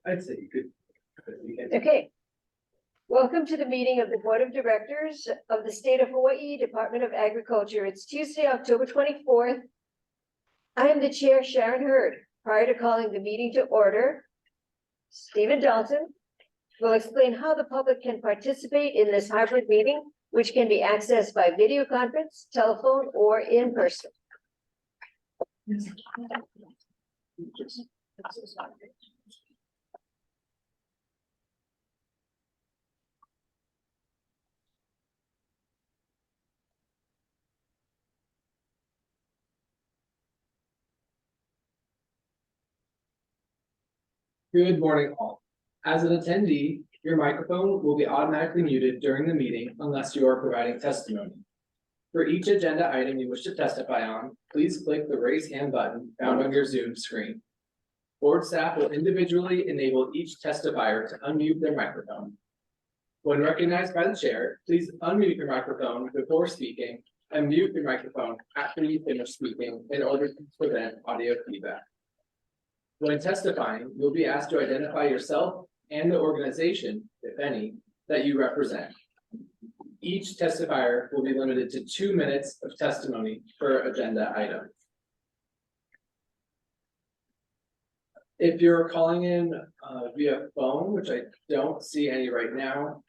I'd say you could. Okay. Welcome to the meeting of the Board of Directors of the State of Hawaii Department of Agriculture. It's Tuesday, October 24th. I am the chair, Sharon Hurd. Prior to calling the meeting to order, Stephen Dalton will explain how the public can participate in this hybrid meeting, which can be accessed by video conference, telephone, or in person. Good morning, all. As an attendee, your microphone will be automatically muted during the meeting unless you are providing testimony. For each agenda item you wish to testify on, please click the raise hand button found on your Zoom screen. Board staff will individually enable each testifier to unmute their microphone. When recognized by the chair, please unmute your microphone before speaking and mute your microphone after you finish speaking in order to prevent audio feedback. When testifying, you'll be asked to identify yourself and the organization, if any, that you represent. Each testifier will be limited to 2 minutes of testimony per agenda item. If you're calling in via phone, which I don't see any right now,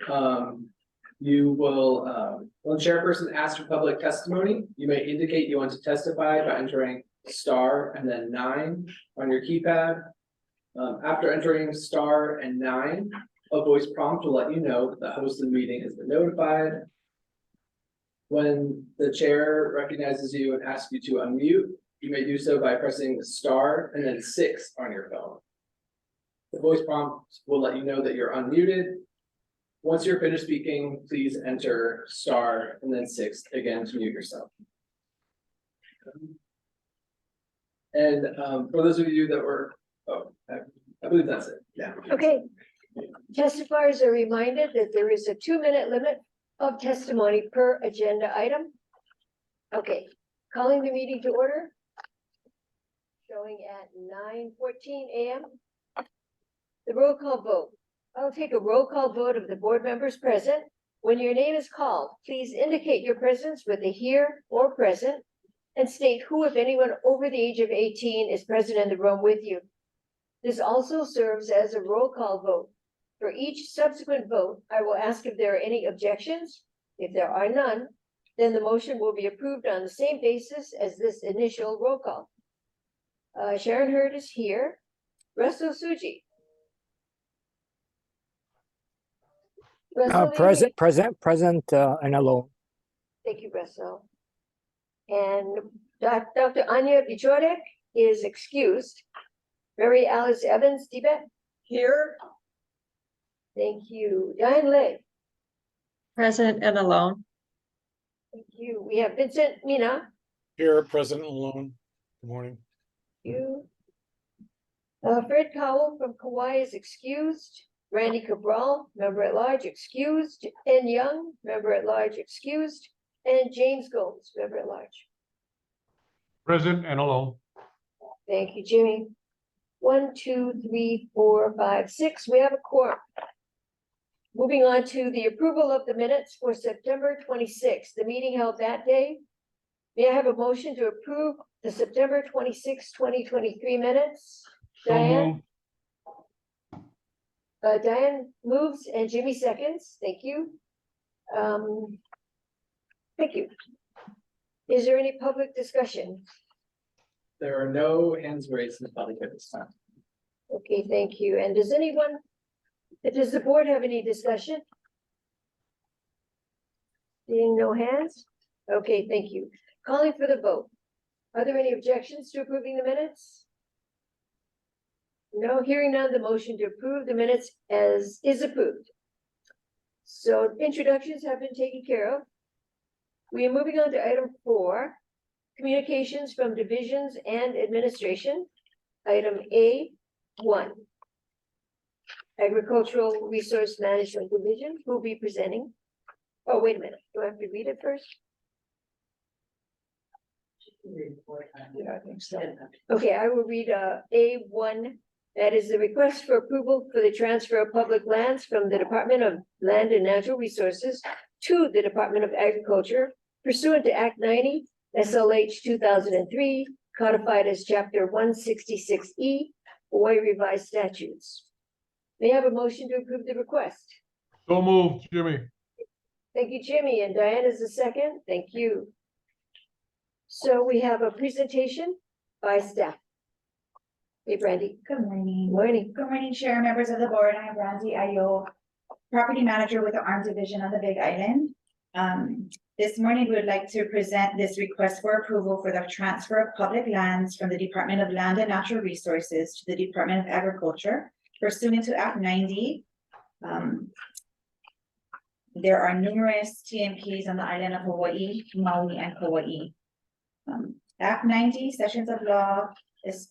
you will, when chairperson asks for public testimony, you may indicate you want to testify by entering star and then 9 on your keypad. After entering star and 9, a voice prompt will let you know that the host of the meeting has been notified. When the chair recognizes you and asks you to unmute, you may do so by pressing star and then 6 on your phone. The voice prompt will let you know that you're unmuted. Once you're finished speaking, please enter star and then 6 again to mute yourself. And for those of you that were, I believe that's it. Yeah. Okay. Testifiers are reminded that there is a 2-minute limit of testimony per agenda item. Okay, calling the meeting to order. Showing at 9:14 a.m. The roll call vote. I'll take a roll call vote of the board members present. When your name is called, please indicate your presence with a here or present and state who, if anyone over the age of 18, is present in the room with you. This also serves as a roll call vote. For each subsequent vote, I will ask if there are any objections. If there are none, then the motion will be approved on the same basis as this initial roll call. Sharon Hurd is here. Russell Suji. Present, and alone. Thank you, Russell. And Dr. Anya Bichorek is excused. Mary Alice Evans, Tibet. Here. Thank you. Diane Lay. Present and alone. Thank you. We have Vincent Mina. Here, present and alone. Good morning. Thank you. Fred Cowell from Kauai is excused. Randy Cabral, member at large, excused. N. Young, member at large, excused. And James Golds, member at large. Present and alone. Thank you, Jimmy. 1, 2, 3, 4, 5, 6. We have a quorum. Moving on to the approval of the minutes for September 26th, the meeting held that day. May I have a motion to approve the September 26, 2023 minutes? Diane? Diane moves and Jimmy seconds. Thank you. Thank you. Is there any public discussion? There are no hands raised in the public at this time. Okay, thank you. And does the board have any discussion? Seeing no hands? Okay, thank you. Calling for the vote. Are there any objections to approving the minutes? No, hearing none, the motion to approve the minutes as is approved. So introductions have been taken care of. We are moving on to item 4, communications from divisions and administration. Item A1. Agricultural Resource Management Division will be presenting. Oh, wait a minute. Do I have to read it first? Okay, I will read A1 That is the request for approval for the transfer of public lands from the Department of Land and Natural Resources to the Department of Agriculture pursuant to Act 90, SLH 2003, codified as Chapter 166E, Hawaii Revised Statutes. May I have a motion to approve the request? So moved, Jimmy. Thank you, Jimmy, and Diana's the second. Thank you. So we have a presentation by staff. Hey, Brandy. Good morning. Morning. Good morning, Chair, members of the board. I am Brandy Ayo, Property Manager with the Arm Division on the Big Island. This morning, we would like to present this request for approval for the transfer of public lands from the Department of Land and Natural Resources to the Department of Agriculture pursuant to Act 90. There are numerous TMKs on the island of Hawaii, Maui, and Kauai. Act 90, Sessions of Law, is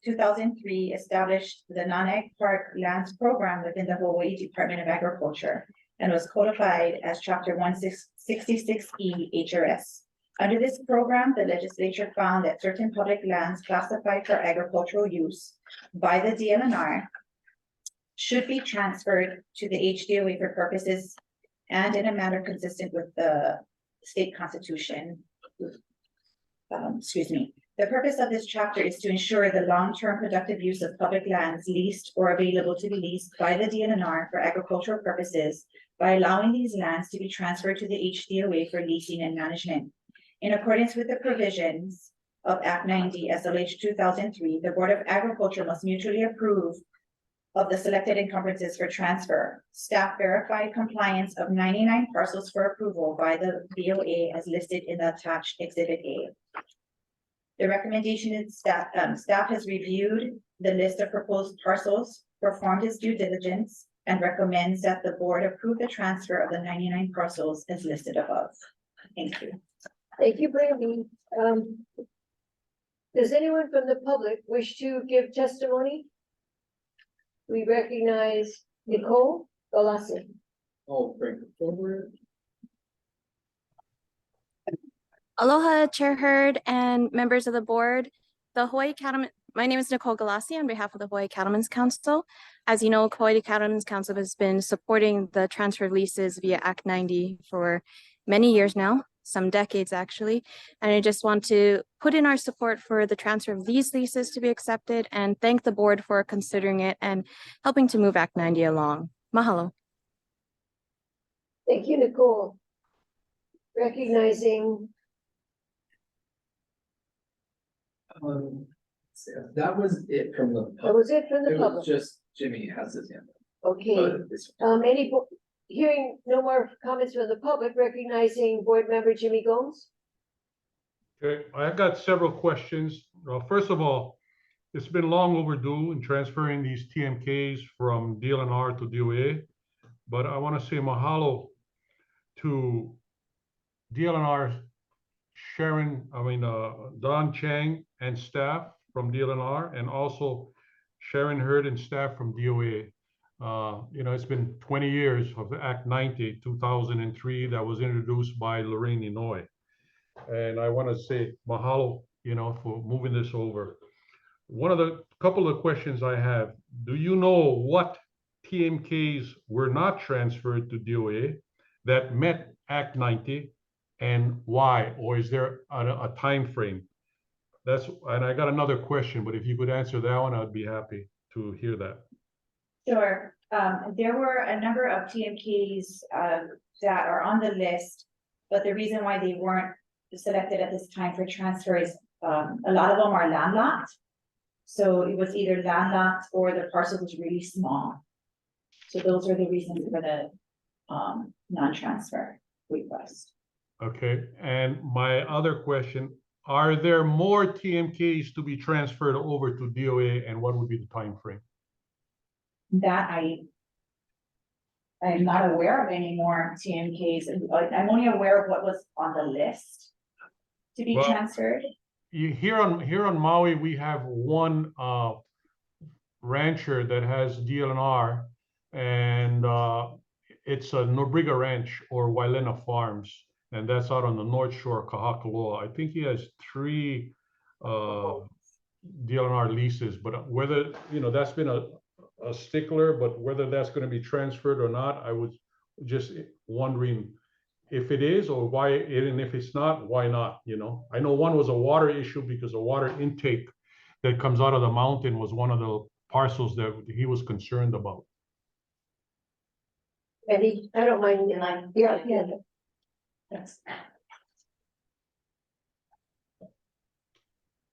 2003 established the non-ag park lands program within the Hawaii Department of Agriculture and was codified as Chapter 166E HRS. Under this program, the legislature found that certain public lands classified for agricultural use by the DLNR should be transferred to the HDOA for purposes and in a manner consistent with the state constitution. The purpose of this chapter is to ensure the long-term productive use of public lands leased or available to be leased by the DNR for agricultural purposes by allowing these lands to be transferred to the HDOA for leasing and management. In accordance with the provisions of Act 90 SLH 2003, the Board of Agriculture must mutually approve of the selected encumbrances for transfer. Staff verified compliance of 99 parcels for approval by the BOA as listed in the attached Exhibit A. The recommendation is staff has reviewed the list of proposed parcels, performed its due diligence, and recommends that the board approve the transfer of the 99 parcels as listed above. Thank you. Thank you, Brandy. Does anyone from the public wish to give testimony? We recognize Nicole Galassi. Oh, bring it forward. Aloha, Chair Hurd and members of the board. The Hawaii Cattlemen, my name is Nicole Galassi on behalf of the Hawaii Cattlemen's Council. As you know, Hawaii Cattlemen's Council has been supporting the transfer of leases via Act 90 for many years now, some decades actually. And I just want to put in our support for the transfer of these leases to be accepted and thank the board for considering it and helping to move Act 90 along. Mahalo. Thank you, Nicole. Recognizing that was it from the that public. was it from the It was public. just Jimmy has his hand up. Okay, But this- hearing no more comments from the public, recognizing board member Jimmy Gomes. Okay, I've got several questions. First of all, it's been long overdue in transferring these TMKs from DLNR to DOA, but I want to say mahalo to DLNR Don Chang and staff from DLNR, and also Sharon Hurd and staff from DOA. It's been 20 years of Act 90, 2003, that was introduced by Lorraine Inouye. And I want to say mahalo, for moving this over. One of the couple of questions I have, do you know what TMKs were not transferred to DOA that met Act 90 and why, or is there a time frame? And I got another question, but if you could answer that one, I'd be happy to hear that. Sure. There were a number of TMKs that are on the list, but the reason why they weren't selected at this time for transfer is a lot of them are landlocked. So it was either landlocked or the parcel was really small. So those are the reasons for the non-transfer request. Okay, and my other question, are there more TMKs to be transferred over to DOA, and what would be the time frame? That I'm not aware of any more TMKs. I'm only aware of what was on the list to be Well, transferred. Here on Maui, we have one rancher that has DLNR, and it's a Nobriga Ranch or Wailena Farms, and that's out on the North Shore, Kahakaloa. I think he has three DLNR leases, but whether, you know, that's been a stickler, but whether that's gonna be transferred or not, I was just wondering if it is or why, and if it's not, why not, you know? I know one was a water issue because the water intake that comes out of the mountain was one of the parcels that he was concerned about. Ready? I don't mind. Yeah, yeah.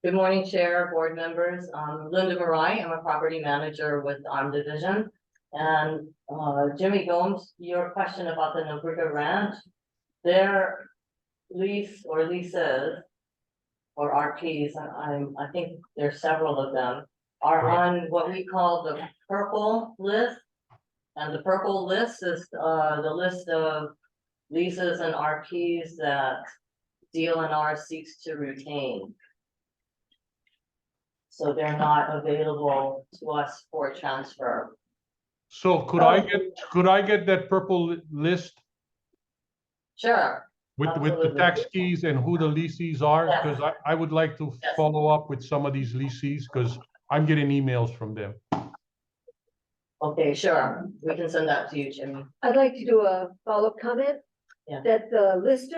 Good morning, Chair, board members. Linda Marai, I'm a property manager with Arm Division. And Jimmy Gomes, your question about the Nabuga Ranch, their lease or leases or RPs, I think there's several of them, are on what we call the purple list. And the purple list is the list of leases and RPs that DLNR seeks to retain. So they're not available to us for transfer. So could I get that purple list Sure. with the Absolutely. tax keys and who the leases are? Yes. Because I would like to Yes. follow up with some of these leases because I'm getting emails from them. Okay, sure. We can send that to you, Jimmy. I'd like to do a follow-up comment. Yeah. That the list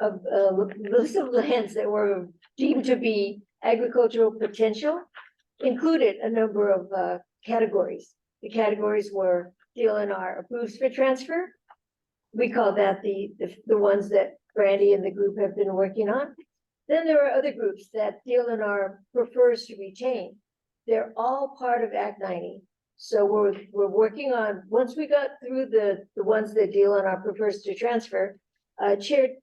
of lands that were deemed to be agricultural potential included a number of categories. The categories were DLNR approves for transfer. We call that the ones that Brandy and the group have been working on. Then there are other groups that DLNR prefers to retain. They're all part of Act 90. So we're working on, once we got through the ones that DLNR prefers to transfer, Chair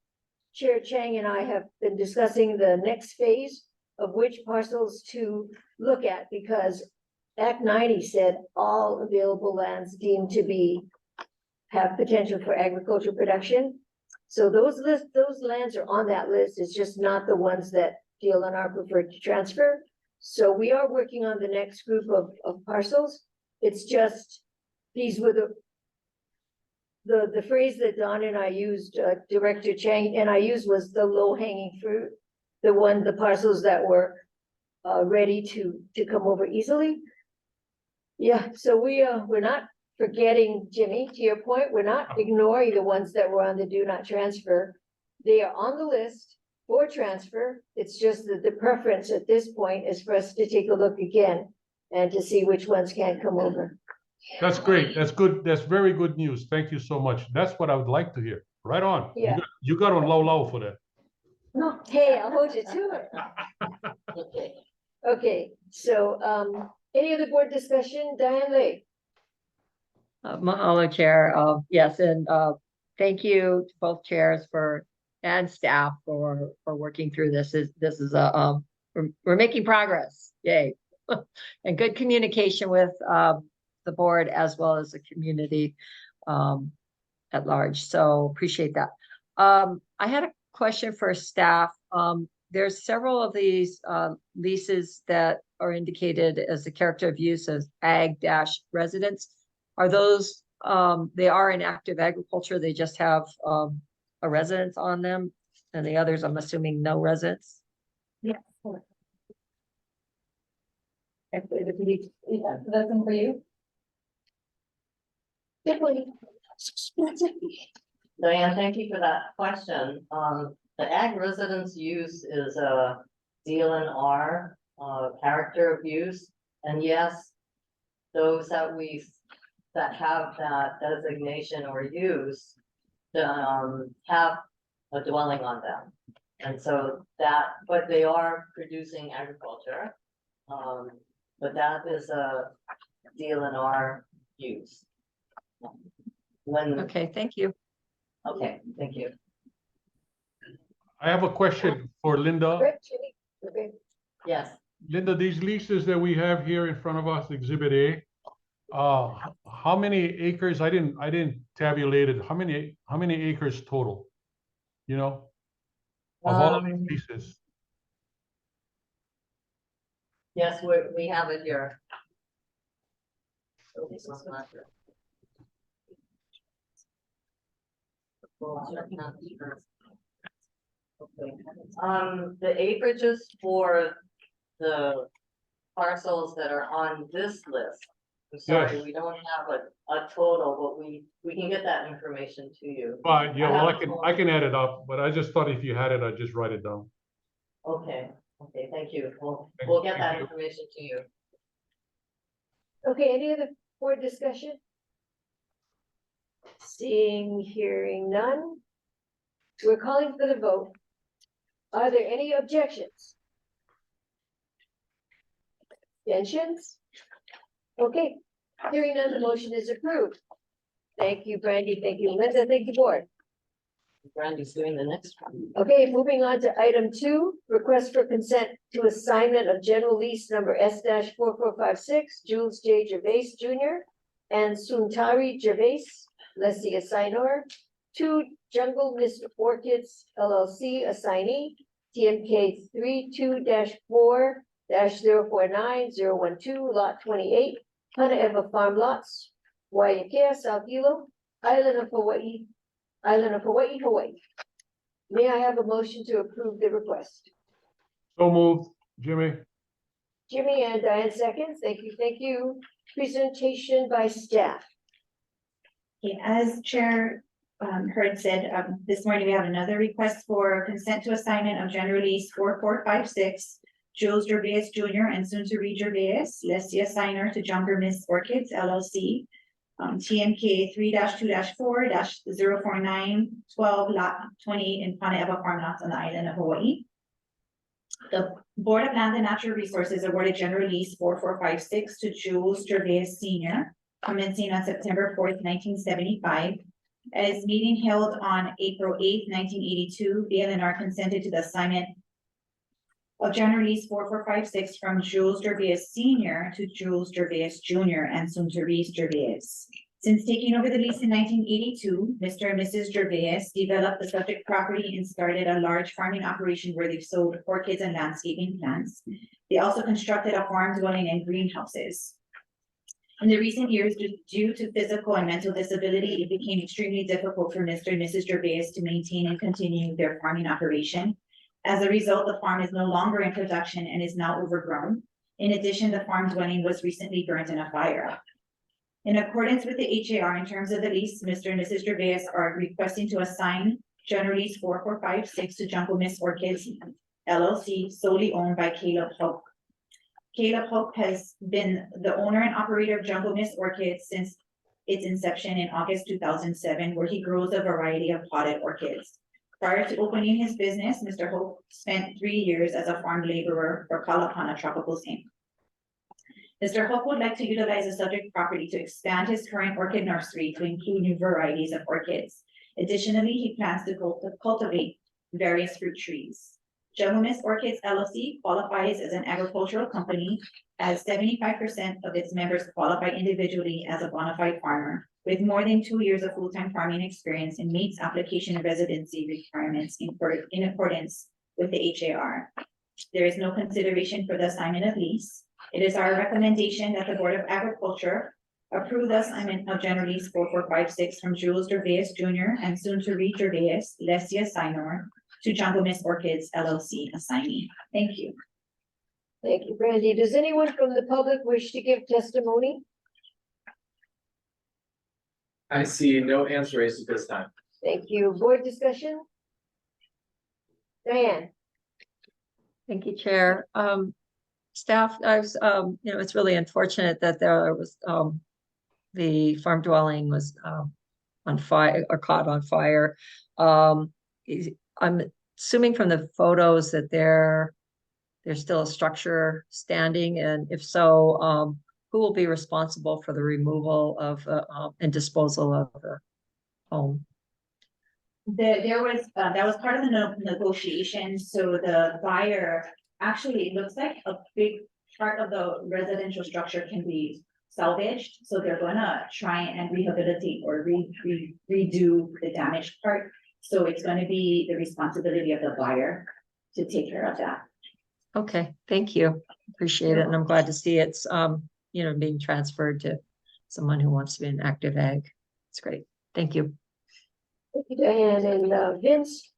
Chang and I have been discussing the next phase of which parcels to look at, because Act 90 said all available lands deemed to have potential for agricultural production. So those lands are on that list. It's just not the ones that DLNR preferred to transfer. So we are working on the next group of parcels. It's just, these were the phrase that Don and I used, Director Chang and I used, was the low hanging fruit. The parcels that were ready to come over easily. Yeah, so we're not forgetting, Jimmy, to your point, we're not ignoring the ones that were on the do not transfer. They are on the list for transfer. It's just that the preference at this point is for us to take a look again and to see which ones can't come over. That's great. That's good. That's very good news. Thank you so much. That's what I would like to hear. Right on. Yeah. You got on low for that. No, hey, I'll hold you to it. Okay. Okay, so any other board discussion? Diane Lee? Mahalo, Chair. Yes, and thank you to both chairs and staff for working through this. This is we're making progress. Yay. And good communication with the board as well as the community at large. So appreciate that. I had a question for staff. There's several of these leases that are indicated as the character of use as ag-residence. Are those, they are in active agriculture, they just have a residence on them, and the others, I'm assuming, no residence? Yeah. That's one for you. Diane, thank you for that question. The ag residence use is a DLNR character of use. And yes, those that have that designation or use have a dwelling on them. And so but they are producing agriculture. But that is a DLNR use. Okay, thank you. Okay, thank you. I have a question for Linda. Okay. Yes, Linda, these leases that we have here in front of us, Exhibit A, how many acres? I didn't tabulate it. How many acres total? You know, of all these leases. yes, we have it here. Okay. The acreages for the parcels that are on this list. I'm sorry, Yes. we don't have a total, but we can get that information to you. But yeah, I well, have I can add it up, but I just thought if you had it, I'd just write it down. Okay, thank you. Thank- We'll get thank that you. information to you. Okay, any other board discussion? Seeing, hearing none. We're calling for the vote. Are there any objections? Abstentions? Okay, hearing none, the motion is approved. Thank you, Brandy. Thank you, Linda. Thank you, board. Brandy's doing the next one. Okay, moving on to item 2, request for consent to assignment of general lease number S-4456, Jules J. Gervais Jr. and Suntari Gervais, lessee assignor, to Jungle Miss Orchids LLC assignee, TMK 32-4-049012, lot 28, Hana Farm Lots, Waiakea, South Hilo, Island of Hawaii, Hawaii. May I have a motion to approve the request? So moved, Jimmy. Jimmy and Diane seconds. Thank you. Presentation by staff. Okay, as Chair Hurd said, this morning we have another request for consent to assignment of general lease 4456, Jules Gervais Jr. and Suntari Gervais, lessee assigner to Jungle Miss Orchids LLC, TMK 3-2-4-04912, lot 28 in Paʻa Farm Lots on the island of Hawaii. The Board of Land and Natural Resources awarded general lease 4456 to Jules Gervais Sr., commencing on September 4th, 1975. At its meeting held on April 8th, 1982, BLNR consented to the assignment of general lease 4456 from Jules Gervais Sr. to Jules Gervais Jr. and Suntari Gervais. Since taking over the lease in 1982, Mr. and Mrs. Gervais developed the subject property and started a large farming operation where they've sold orchids and landscaping plants. They also constructed a farm dwelling and greenhouses. In the recent years, due to physical and mental disability, it became extremely difficult for Mr. and Mrs. Gervais to maintain and continue their farming operation. As a result, the farm is no longer in production and is now overgrown. In addition, the farm dwelling was recently burnt in a fire. In accordance with the HAR in terms of the lease, Mr. and Mrs. Gervais are requesting to assign general lease 4456 to Jungle Miss Orchids LLC, solely owned by Caleb Hope. Caleb Hope has been the owner and operator of Jungle Miss Orchids since its inception in August 2007, where he grows a variety of potted orchids. Prior to opening his business, Mr. Hope spent 3 years as a farm laborer for Kalapana Tropicals Inc. Mr. Hope would like to utilize the subject property to expand his current orchid nursery to include new varieties of orchids. Additionally, he plans to cultivate various fruit trees. Jungle Miss Orchids LLC qualifies as an agricultural company, as 75% of its members qualify individually as a bona fide farmer with more than 2 years of full-time farming experience and meets application and residency requirements in accordance with the HAR. There is no consideration for the assignment of lease. It is our recommendation that the Board of Agriculture approve the assignment of general lease 4456 from Jules Gervais Jr. and Suntari Gervais, lessee assignor, to Jungle Miss Orchids LLC assignee. Thank you. Thank you, Brandy. Does anyone from the public wish to give testimony? I see no hands raised at this time. Thank you. Board discussion? Diane? Thank you, Chair. Staff, it's really unfortunate that there was, the farm dwelling was, on fire or caught on fire. I'm assuming from the photos that there's still a structure standing, and if so, who will be responsible for the removal of, and disposal of the home? There was, that was part of the negotiation, so the buyer, actually, it looks like a big part of the residential structure can be salvaged, so they're gonna try and rehabilitate or redo the damaged part. So it's gonna be the responsibility of the buyer to take care of that. Okay, thank you. Appreciate it, and I'm glad to see it's, being transferred to someone who wants to be an active ag. It's great. Thank you. Thank you, Diane. And Vince?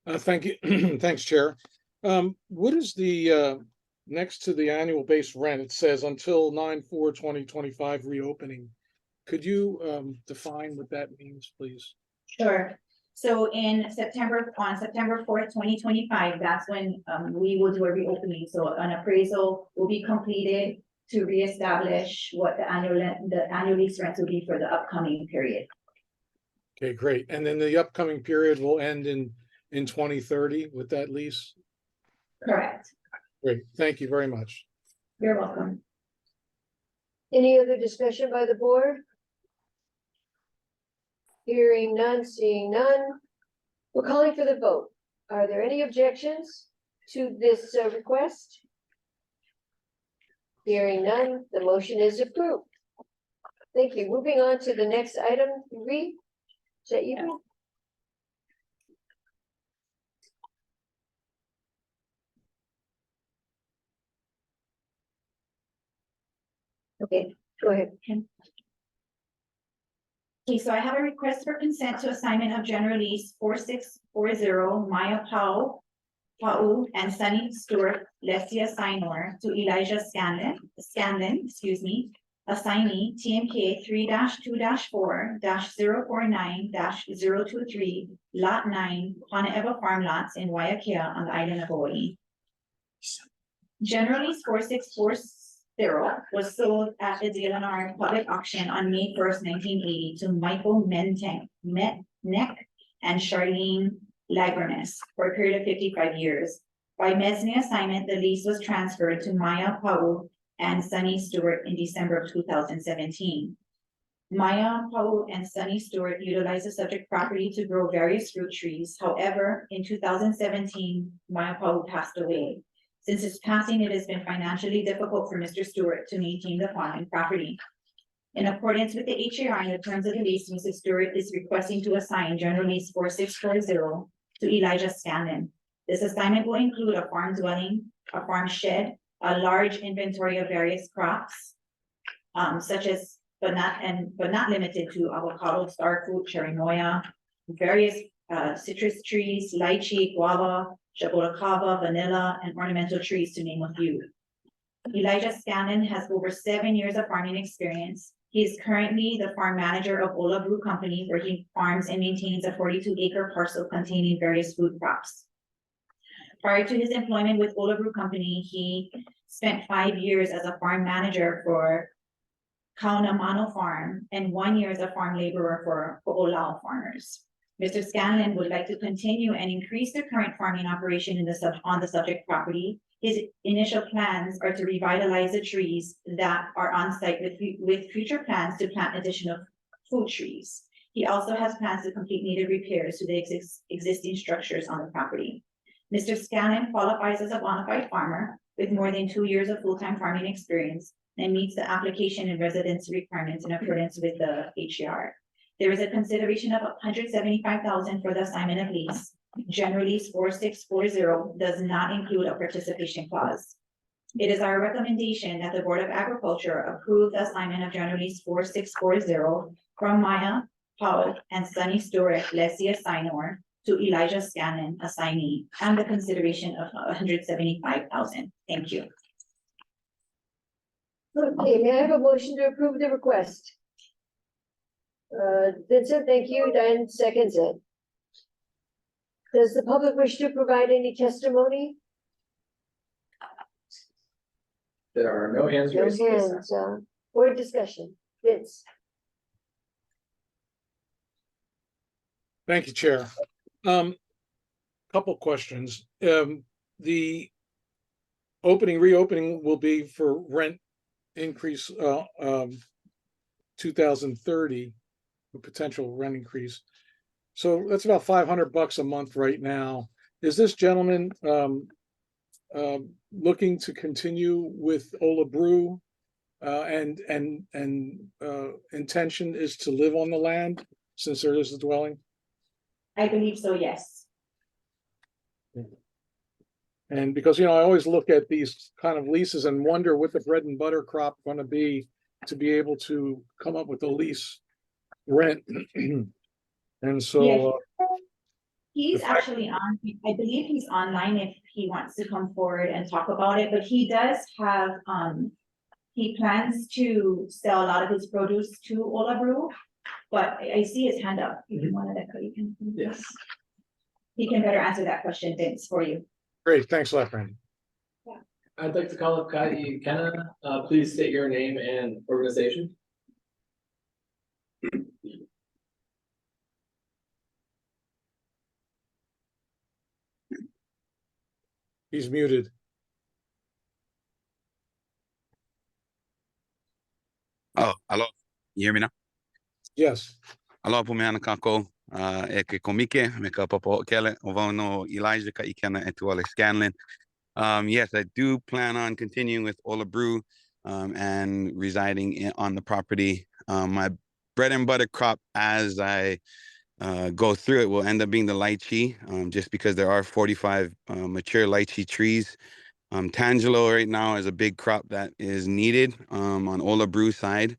Thank you. Thanks, Chair. What is the next to the annual base rent, it says until 9/4/2025 reopening. Could you define what that means, please? Sure. So on September 4th, 2025, that's when we will do a reopening. So an appraisal will be completed to reestablish what the annual lease rent will be for the upcoming period. Okay, great. And then the upcoming period will end in 2030 with that lease? Correct. Great, thank you very much. You're welcome. Any other discussion by the board? Hearing none, seeing none. We're calling for the vote. Are there any objections to this request? Hearing none, the motion is approved. Thank you. Moving on to the next item, Ree. Is that you? Okay, go ahead. Okay, so I have a request for consent to assignment of general lease 4640 Maya Paʻa and Sunny Stewart Lesia Sinor to Elijah Scanlon, excuse me, assignee TMK 3-2-4-049-023, Lot 9, Honolulu Farm Lots in Waiakea on the island of Hawaii. General lease 4640 was sold at the DLNR public auction on May 1st, 1980 to Michael Metnek and Charlene Lagranes for a period of 55 years. By Mesne assignment, the lease was transferred to Maya Paʻa and Sunny Stewart in December of 2017. Maya Paʻa and Sunny Stewart utilized the subject property to grow various fruit trees. However, in 2017, Maya Paʻa passed away. Since his passing, it has been financially difficult for Mr. Stewart to maintain the farming property. In accordance with the HDOA and the terms of the lease, Mr. Stewart is requesting to assign general lease 4640 to Elijah Scanlon. This assignment will include a farm dwelling, a farm shed, a large inventory of various crops, such as, but not limited to avocado, starfruit, cherimoya, various citrus trees, lychee, guava, jabolacava, vanilla, and ornamental trees, to name a few. Elijah Scanlon has over 7 years of farming experience. He is currently the farm manager of Ola Brew Company, where he farms and maintains a 42-acre parcel containing various food crops. Prior to his employment with Ola Brew Company, he spent 5 years as a farm manager for Kūlana Farm and 1 year as a farm laborer for Hoʻolau farmers. Mr. Scanlon would like to continue and increase the current farming operation on the subject property. His initial plans are to revitalize the trees that are on site with future plans to plant additional food trees. He also has plans to complete needed repairs to the existing structures on the property. Mr. Scanlon qualifies as a bona fide farmer with more than 2 years of full-time farming experience and meets the application and residency requirements in accordance with the HDR. There is a consideration of $175,000 for the assignment of lease. General lease 4640 does not include a participation clause. It is our recommendation that the Board of Agriculture approve the assignment of general lease 4640 from Maya Paʻa and Sunny Stewart Lesia Sinor to Elijah Scanlon, assignee, and the consideration of $175,000. Thank you. Okay, may I have a motion to approve the request? Vincent, thank you. Diane seconds it. Does the public wish to provide any testimony? There are no hands No raised. at this time. hands, board discussion. Vince. Thank you, Chair. Couple questions. The reopening will be for rent increase 2030, a potential rent increase. So that's about $500 a month right now. Is this gentleman looking to continue with Ola Brew and intention is to live on the land since there is a dwelling? I believe so, yes. And because, I always look at these kind of leases and wonder what the bread and butter crop going to be able to come up with the lease rent. And so He's actually on, I believe he's online if he wants to come forward and talk about it, but he does have, he plans to sell a lot of his produce to Olabru. But I see his hand up. You wanted to, you can. Yes. He can better answer that question, Vince, for you. Great, thanks a lot, Brandon. I'd like to call up kēna. Please state your name and organization. He's muted. Oh, alo. You hear me now? Yes. Aloha po mea kako, e ke komike, me ka Paʻa Hoʻokele, o wau no Elijah ka ikena e tuale Scanlon. Yes, I do plan on continuing with Olabru and residing on the property. My bread and butter crop as I go through it will end up being the lychee, just because there are 45 mature lychee trees. Tangelo right now is a big crop that is needed on Olabru side.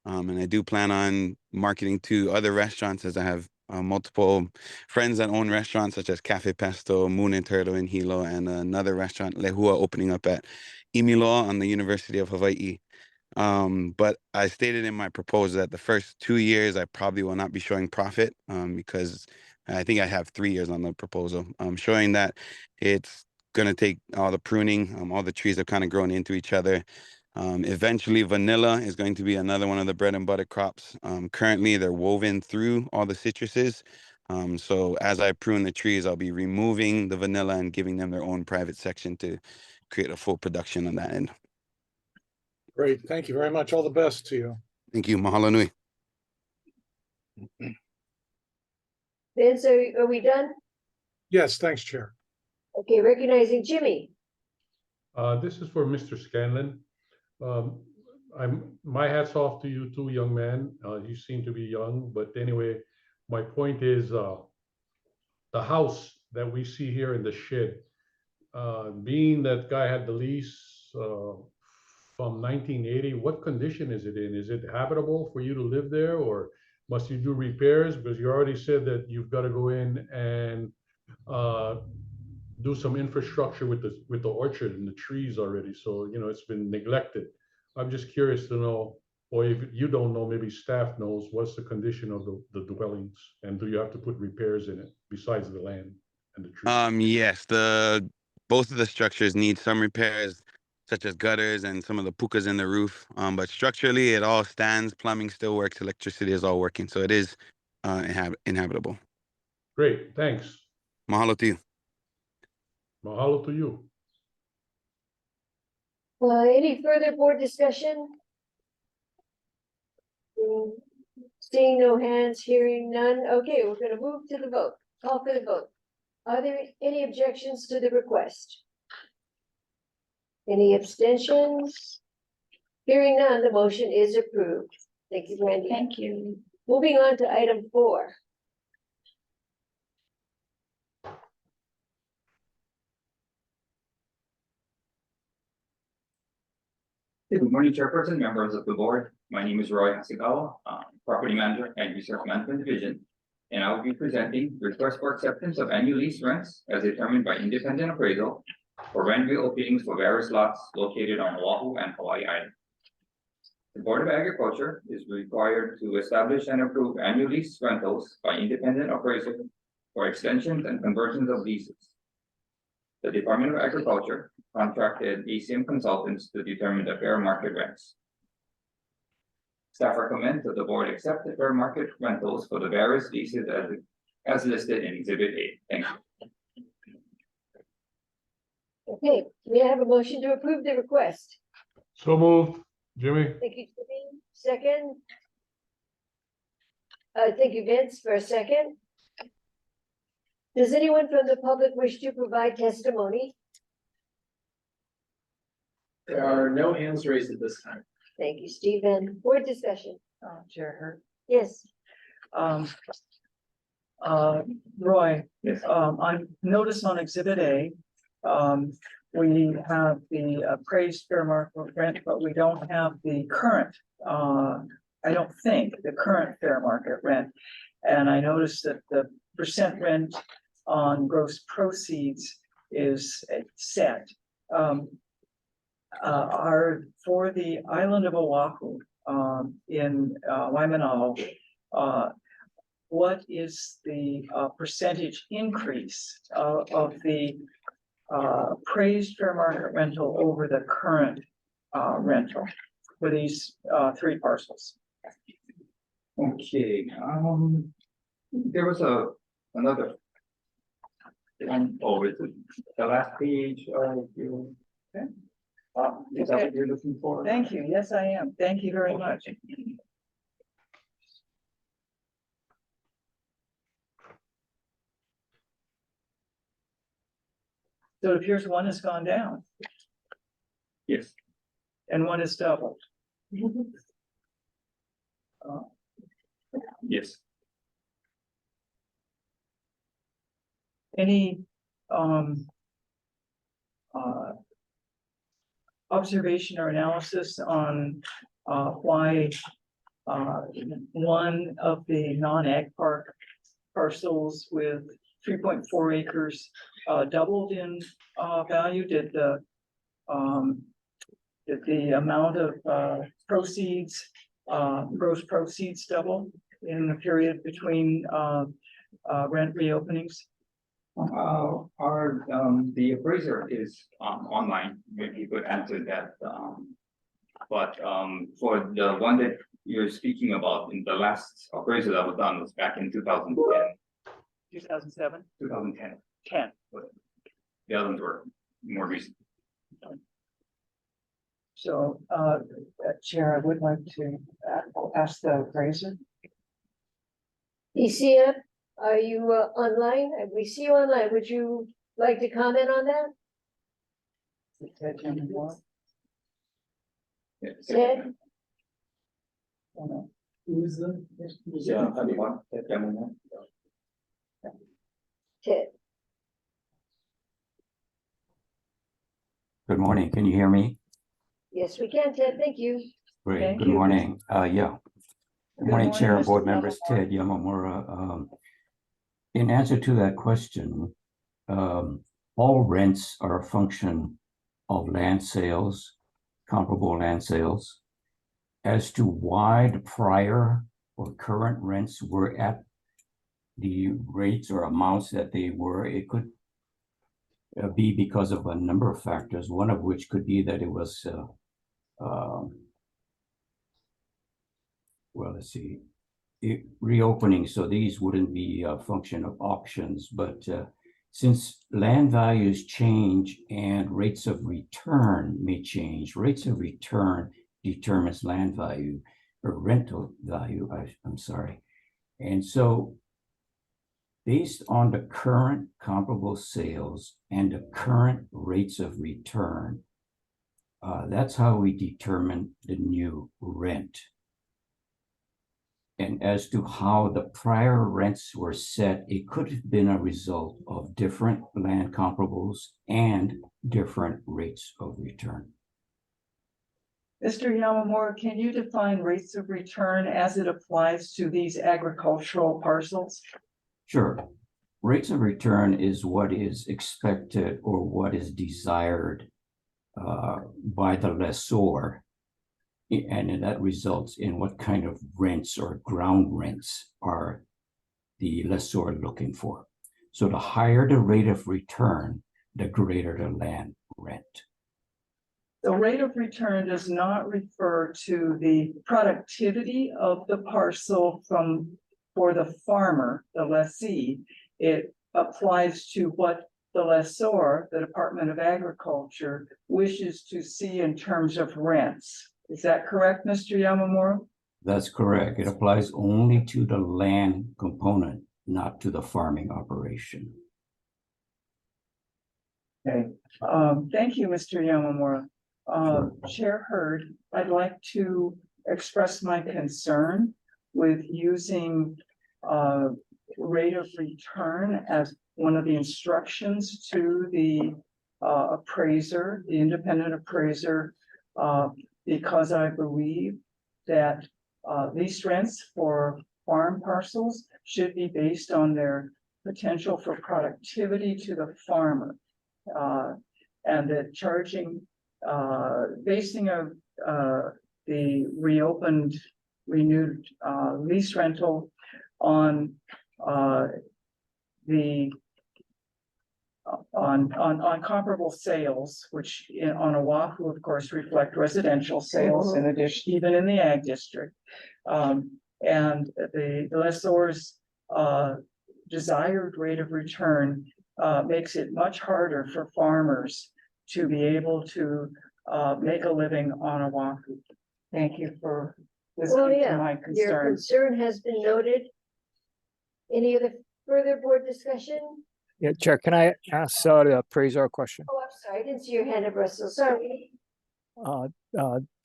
And I do plan on marketing to other restaurants as I have multiple friends that own restaurants such as Cafe Pesto, Moon and Turtle in Hilo, and another restaurant, Lehua, opening up at ʻimi on the University of Hawaii. But I stated in my proposal that the first 2 years I probably will not be showing profit because I think I have 3 years on the proposal. Showing that it's going to take all the pruning, all the trees have kind of grown into each other. Eventually, vanilla is going to be another one of the bread and butter crops. Currently, they're woven through all the citruses. So as I prune the trees, I'll be removing the vanilla and giving them their own private section to create a full production on that end. Great, thank you very much. All the best to you. Thank you. Mahalo nui. Vince, are we done? Yes, thanks, Chair. Okay, recognizing Jimmy. This is for Mr. Scanlon. My hat's off to you too, young man. You seem to be young, but anyway, my point is the house that we see here in the shed, being that guy had the lease from 1980, what condition is it in? Is it habitable for you to live there, or must you do repairs? Because you already said that you've got to go in and do some infrastructure with the orchard and the trees already. So, you know, it's been neglected. I'm just curious to know, or if you don't know, maybe staff knows, what's the condition of the dwellings, and do you have to put repairs in it besides the land and the trees? Yes, both of the structures need some repairs, such as gutters and some of the pukas in the roof. But structurally, it all stands. Plumbing still works. Electricity is all working. So it is inhabitable. Great, thanks. Mahalo to you. Mahalo to you. Any further board discussion? Seeing no hands, hearing none. Okay, we're gonna move to the vote. Call for the vote. Are there any objections to the request? Any abstentions? Hearing none, the motion is approved. Thank you, Randy. Thank you. Moving on to item 4. Good morning, Chairperson, members of the board. My name is Roy Hasegawa, Property Manager at Resource Management Division, and I will be presenting request for acceptance of annual lease rents as determined by independent appraisal for rent reopenings for various lots located on Oahu and Hawaii Island. The Board of Agriculture is required to establish and approve annual lease rentals by independent appraisal for extensions and conversions of leases. The Department of Agriculture contracted ACM consultants to determine the fair market rents. Staff recommend that the board accept the fair market rentals for the various leases as listed in Exhibit A. Thank you. Okay, may I have a motion to approve the request? So moved, Jimmy. Thank you, Jimmy. Second. Thank you, Vince, for a second. Does anyone from the public wish to provide testimony? There are no hands raised at this time. Thank you, Stephen. Board discussion. Chair Hurd. Yes. Roy. Yes. I noticed on Exhibit A, we have the appraised fair market rent, but we don't have the current, I don't think the current fair market rent. And I noticed that the percent rent on gross proceeds is set. Are for the island of Oahu, in Waimanalo, what is the percentage increase of the appraised fair market rental over the current rental for these three parcels? Okay, there was another one over the last page of your. Okay. Is that what you're looking for? Thank you. Yes, I am. Thank you very much. So it appears one has gone down Yes. and one is doubled. Yes. Any observation or analysis on why one of the non-ag park parcels with 3.4 acres doubled in value? Did the amount of proceeds, gross proceeds double in the period between rent reopenings? The appraiser is online, maybe you could answer that. But for the one that you're speaking about, in the last appraisal that was done was back in 2010. 2007? 2010. 10. The others were more recent. So, Chair, I would like to ask the appraiser. ECM, are you online? We see you online. Would you like to comment on that? Ted? Who's the? Yeah, anyone? Ted. Good morning. Can you hear me? Yes, we can, Ted. Thank you. Great. Thank Good you. morning. Yeah. Good morning, Chair and Mr. board members. Yamamura. Ted Yamamura. In answer to that question, all rents are a function of land sales, comparable land sales. As to why the prior or current rents were at the rates or amounts that they were, it could be because of a number of factors, one of which could be that it was, well, let's see, reopening. So these wouldn't be a function of auctions, but since land values change and rates of return may change, rates of return determines land value or rental value, I'm sorry. And so based on the current comparable sales and the current rates of return, that's how we determine the new rent. And as to how the prior rents were set, it could have been a result of different land comparables and different rates of return. Mr. Yamamura, can you define rates of return as it applies to these agricultural parcels? Sure. Rates of return is what is expected or what is desired by the lessor. And that results in what kind of rents or ground rents are the lessor looking for. So the higher the rate of return, the greater the land rent. The rate of return does not refer to the productivity of the parcel for the farmer, the lessee. It applies to what the lessor, the Department of Agriculture, wishes to see in terms of rents. Is that correct, Mr. Yamamura? That's correct. It applies only to the land component, not to the farming operation. Okay. Thank you, Mr. Yamamura. Sure. Chair Hurd, I'd like to express my concern with using rate of return as one of the instructions to the appraiser, the independent appraiser, because I believe that lease rents for farm parcels should be based on their potential for productivity to the farmer. And that charging, basing of the renewed lease rental on on comparable sales, which on Oahu, of course, reflect residential sales in addition, even in the ag district. And the lessor's desired rate of return makes it much harder for farmers to be able to make a living on Oahu. Thank you for listening to my Your concern. concern has been noted. Any other further board discussion? Yeah, Chair, can I ask the appraiser a question? Oh, I'm sorry, I didn't see your hand up, Russell, sorry.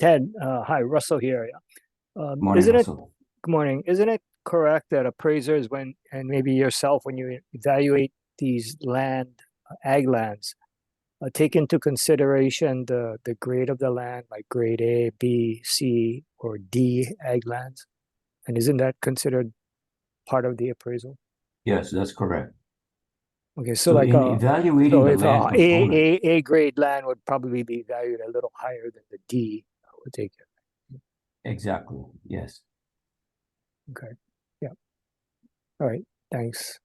Ted, hi, Russell here. Morning, Isn't it, Russell. good morning, isn't it correct that appraisers, when, and maybe yourself, when you evaluate these ag lands, take into consideration the grade of the land, like grade A, B, C, or D ag lands? And isn't that considered part of the appraisal? Yes, that's correct. Okay, so So like in evaluating so the if land component, A grade land would probably be valued a little higher than the D, I would take it. exactly, yes. Okay, yeah. All right, thanks.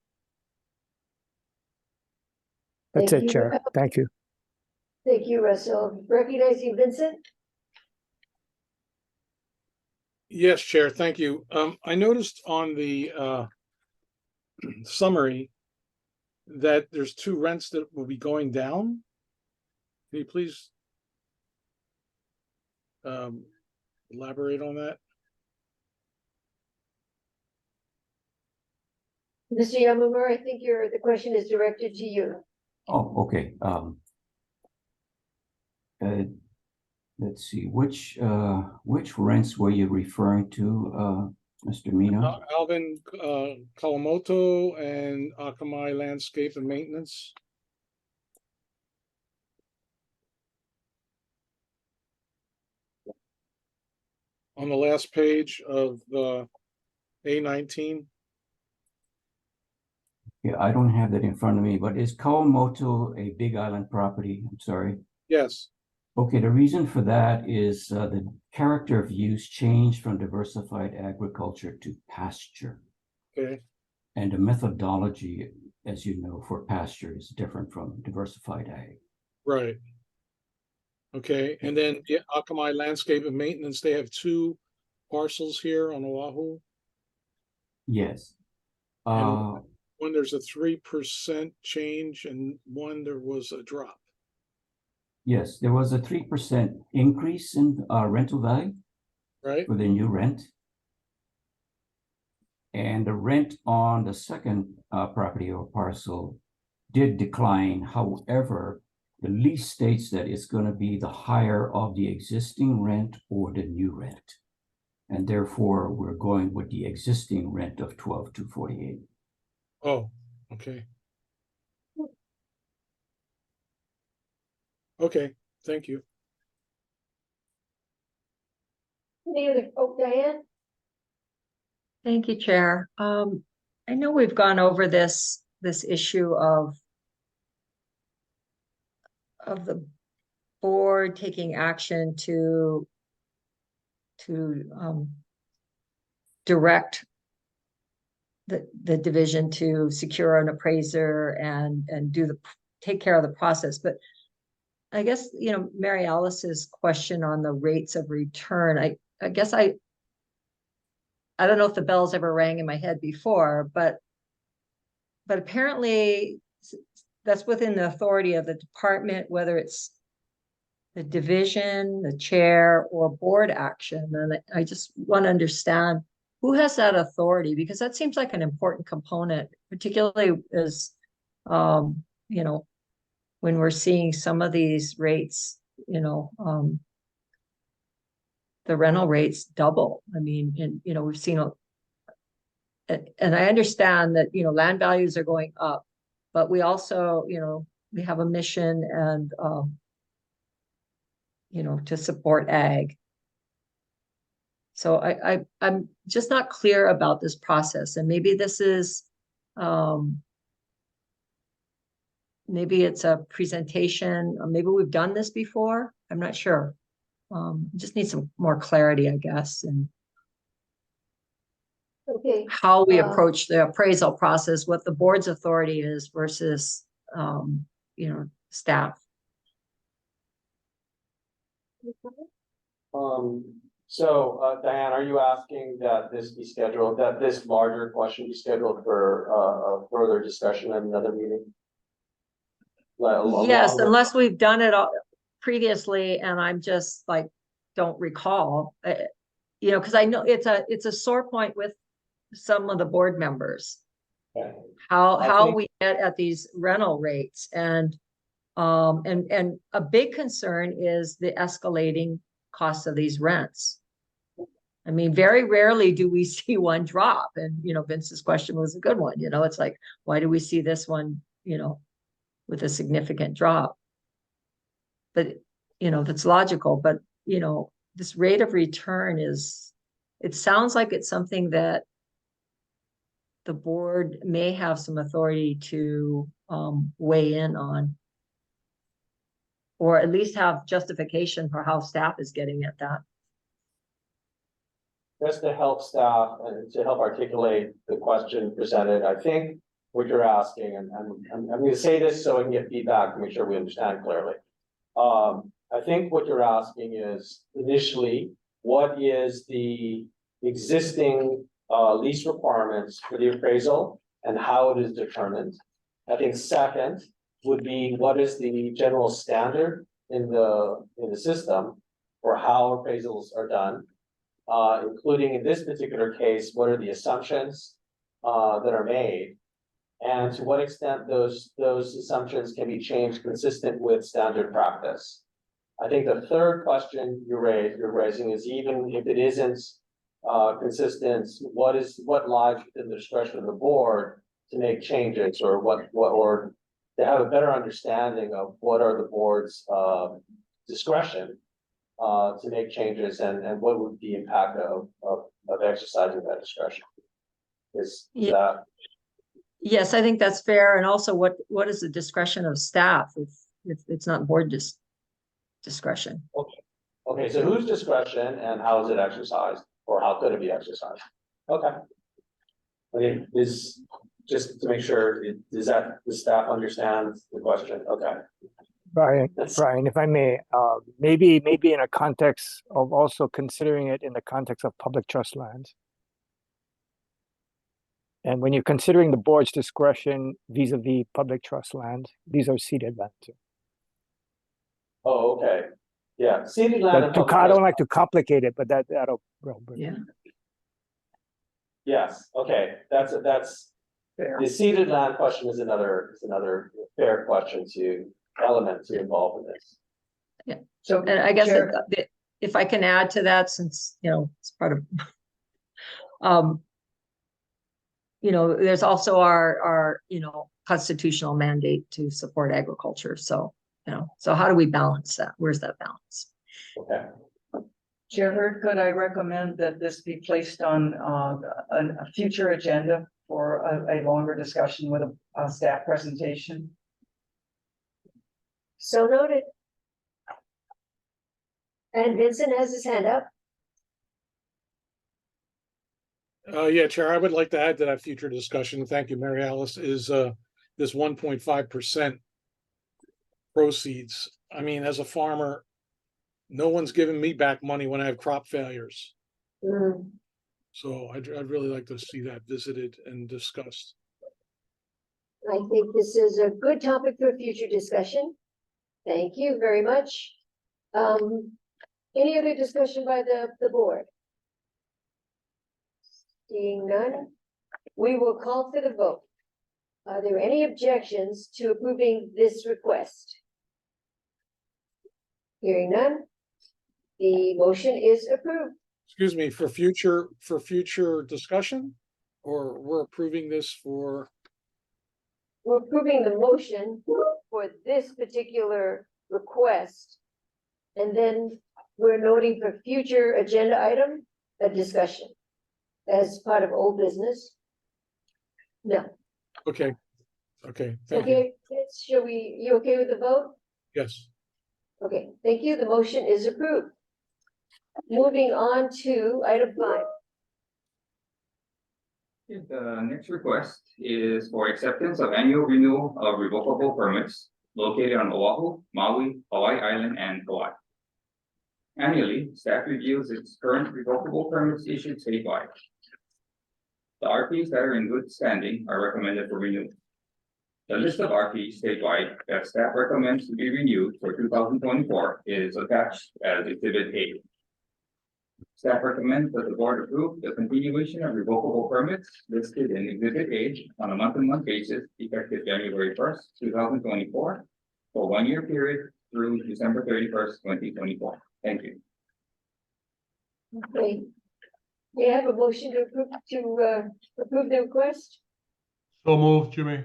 That's Thank it, you. Chair. Thank you. Thank you, Russell. Recognizing Vincent? Yes, Chair, thank you. I noticed on the summary that there's 2 rents that will be going down. Can you please elaborate on that? Mr. Yamamura, I think the question is directed to you. Oh, okay. Let's see, which rents were you referring to, Mr. Mina? Alvin Kawamoto and Akamai Landscape and Maintenance. On the last page of A19. Yeah, I don't have that in front of me, but is Kawamoto a Big Island property? I'm sorry. Yes. Okay, the reason for that is the character of use changed from diversified agriculture to pasture. Okay. And the methodology, as you know, for pasture is different from diversified ag. Right. Okay, and then Akamai Landscape and Maintenance, they have 2 parcels here on Oahu. Yes. And one there's a 3% change and one there was a drop. Yes, there was a 3% increase in rental value, right, for the new rent. And the rent on the second property or parcel did decline. However, the lease states that it's going to be the higher of the existing rent or the new rent. And therefore, we're going with the existing rent of $12,248. Oh, okay. Okay, thank you. Any other, Diane? Thank you, Chair. I know we've gone over this issue of the board taking action to direct the division to secure an appraiser and take care of the process. But I guess, Mary Alice's question on the rates of return, I guess I don't know if the bells ever rang in my head before, but apparently that's within the authority of the department, whether it's the division, the chair, or board action. And I just want to understand who has that authority, because that seems like an important component, particularly as, when we're seeing some of these rates, the rental rates double. I mean, and, we've seen, and I understand that, land values are going up, but we also, we have a mission and, to support ag. So I'm just not clear about this process, and maybe this is maybe it's a presentation, or maybe we've done this before. I'm not sure. Just need some more clarity, I guess, and Okay, how we approach the appraisal process, what the board's authority is versus, staff. Diane, are you asking that this be scheduled, that this larger question be scheduled for a further discussion at another meeting? Yes, unless we've done it previously and I'm just like, don't recall, because I know it's a sore point with some of the board members. Okay. How we get at these rental rates and a big concern is the escalating cost of these rents. I mean, very rarely do we see one drop, and Vince's question was a good one. It's like, why do we see this one with a significant drop? But that's logical, but this rate of return it sounds like it's something that the board may have some authority to weigh in on, or at least have justification for how staff is getting at that. Just to help staff and to help articulate the question presented, I think what you're asking, and I'm going to say this so I can get feedback to make sure we understand clearly. I think what you're asking is initially, what is the existing lease requirements for the appraisal and how it is determined? I think second would be, what is the general standard in the system for how appraisals are done, including in this particular case, what are the assumptions that are made, and to what extent those assumptions can be changed consistent with standard practice. I think the third question you're raising is, even if it isn't consistent, what lies within the discretion of the board to make changes, or or to have a better understanding of what are the board's discretion to make changes, and what would the impact of exercising that discretion? That? Yes, I think that's fair. And also, what is the discretion of staff if it's not board discretion? Okay, so whose discretion and how is it exercised, or how could it be exercised? Okay. Okay, is just to make sure, does the staff understand the question? Okay. Brian, if I may, maybe in a context of also considering it in the context of public trust lands. And when you're considering the board's discretion vis-a-vis public trust lands, these are ceded land too. Oh, okay. Yeah, ceded land. I don't like to complicate it, but that'll. Yeah. Yes. Okay. That's fair. The ceded land question is another fair question element to involve in this. Yeah. So, and I guess if I can add to that, since it's part of. There's also our constitutional mandate to support agriculture. So, so how do we balance that? Where's that balance? Okay. Chair Hurd, could I recommend that this be placed on a future agenda for a longer discussion with a staff presentation? So noted. And Vincent has his hand up. Yeah, Chair, I would like to add to that future discussion. Thank you, Mary Alice, is this 1.5% proceeds. I mean, as a farmer, no one's giving me back money when I have crop failures. Mm. So I'd really like to see that visited and discussed. I think this is a good topic for future discussion. Thank you very much. Any other discussion by the board? Seeing none, we will call for the vote. Are there any objections to approving this request? Hearing none, the motion is approved. Excuse me, for future discussion, or we're approving this for? We're approving the motion for this particular request. And then we're noting for future agenda item, a discussion as part of old business. No. Okay. Okay, thank you. Okay, you okay with the vote? Yes. Okay, thank you. The motion is approved. Moving on to item 5. The next request is for acceptance of annual renewal of revocable permits located on Oahu, Maui, Hawaii Island, and Kauai. Annually, staff reviews its current revocable permits issued statewide. The RPs that are in good standing are recommended for renewal. The list of RPs statewide that staff recommends to be renewed for 2024 is attached as Exhibit A. Staff recommends that the board approve the continuation of revocable permits listed in Exhibit A on a month-to-month basis effective January 1st, 2024 for 1 year period through December 31st, 2024. Thank you. Okay. May I have a motion to approve the request? So moved, Jimmy.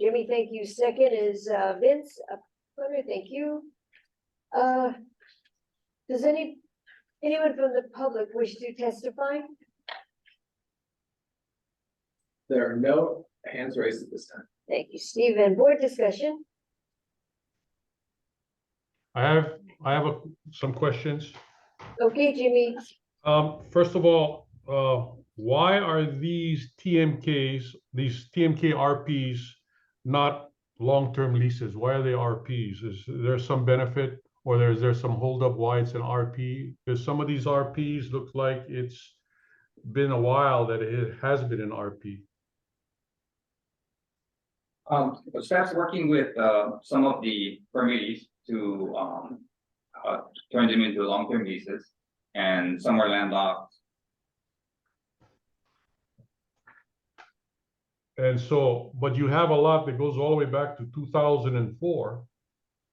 Jimmy, thank you. Second is Vince. Thank you. Does anyone from the public wish to testify? There are no hands raised at this time. Thank you, Steve. And board discussion? I have some questions. Okay, Jimmy. First of all, why are these TMKs, these TMK RPs, not long-term leases? Why are they RPs? Is there some benefit, or is there some holdup why it's an RP? Because some of these RPs look like it's been a while that it has been an RP. Staff's working with some of the permittees to turn them into long-term leases, and some are landlocked. And so, but you have a lot that goes all the way back to 2004,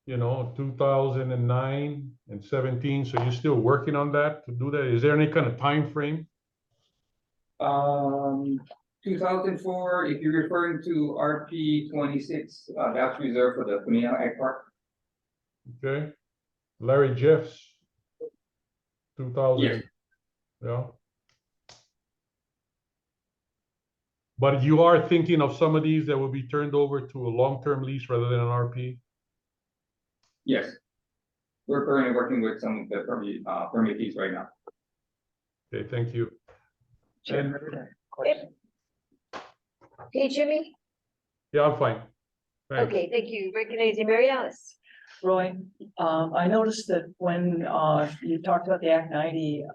2009 and 17. So you're still working on that to do that? Is there any kind of time frame? 2004, if you're referring to RP 26, that's reserved for the Kūlana Ag Park. Okay. Larry Jeffs, 2000. Yes. Yeah. But you are thinking of some of these that will be turned over to a long-term lease rather than an RP? Yes. We're currently working with some of the permittees right now. Okay, thank you. And, Okay, Jimmy? yeah, I'm fine. Thanks. Okay, thank you. Recognizing Mary Alice. Roy, I noticed that when you talked about the Act 90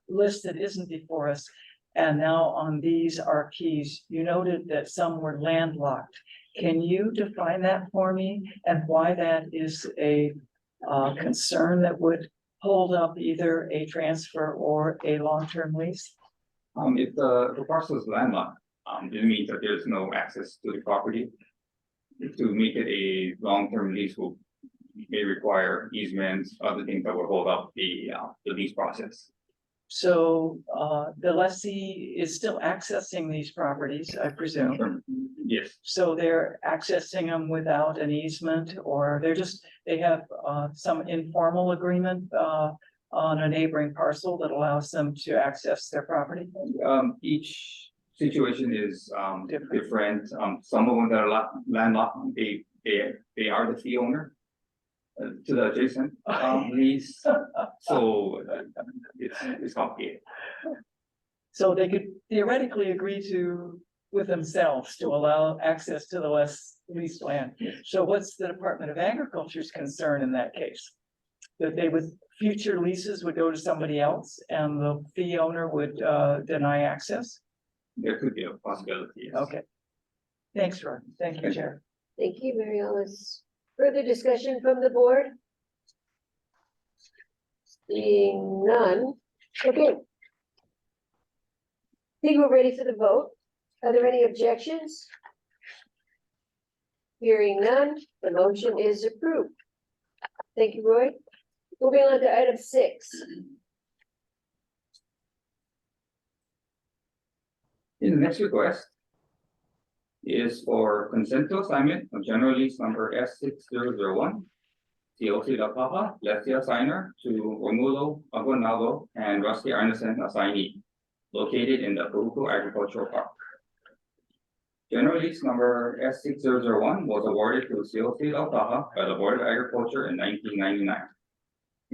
list that isn't before us, and now on these RPs, you noted that some were landlocked. Can you define that for me, and why that is a concern that would hold up either a transfer or a long-term lease? If the parcel is landlocked, it means that there's no access to the property. To make it a long-term lease may require easements, other things that will hold up the lease process. So the lessee is still accessing these properties, I presume. Yes. So they're accessing them without an easement, or they have some informal agreement on a neighboring parcel that allows them to access their property? Each situation is different. Some of them that are landlocked, they are the fee owner to the adjacent lease. So it's complicated. So they could theoretically agree with themselves to allow access to the leased land. So what's the Department of Agriculture's concern in that case? That future leases would go to somebody else and the fee owner would deny access? There could be a possibility, yes. Okay. Thanks, Roy. Thank you, Chair. Thank you, Mary Alice. Further discussion from the board? Seeing none. Okay. I think we're ready for the vote. Are there any objections? Hearing none, the motion is approved. Thank you, Roy. Moving on to item 6. The next request is for consent to assignment of general lease number S6001. TOC La Pāpā, lessee assigner to Romulo Aguinaldo and Rusty Arneson assignee, located in the Kahuku Agricultural Park. General lease number S6001 was awarded to COC Lautaha by the Board of Agriculture in 1999.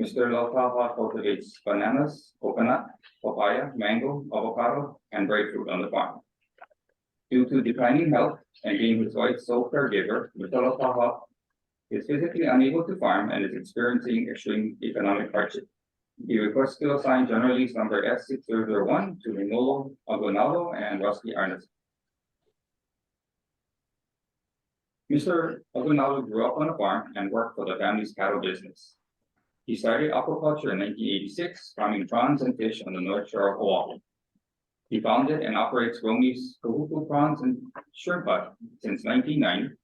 Mr. Lautaha cultivates bananas, coconut, papaya, mango, avocado, and breadfruit on the farm. Due to declining health and being his wife's sole caregiver, Mr. Lautaha is physically unable to farm and is experiencing extreme economic hardship. He requests to assign general lease number S6001 to Renolo Aguinaldo and Rusty Arneson. Mr. Aguinaldo grew up on a farm and worked for the family's cattle business. He started aquaculture in 1986, farming prawns and fish on the North Shore of Oahu. He founded and operates Romi's Kahuku Prawns and Shrimp Hut since 1990,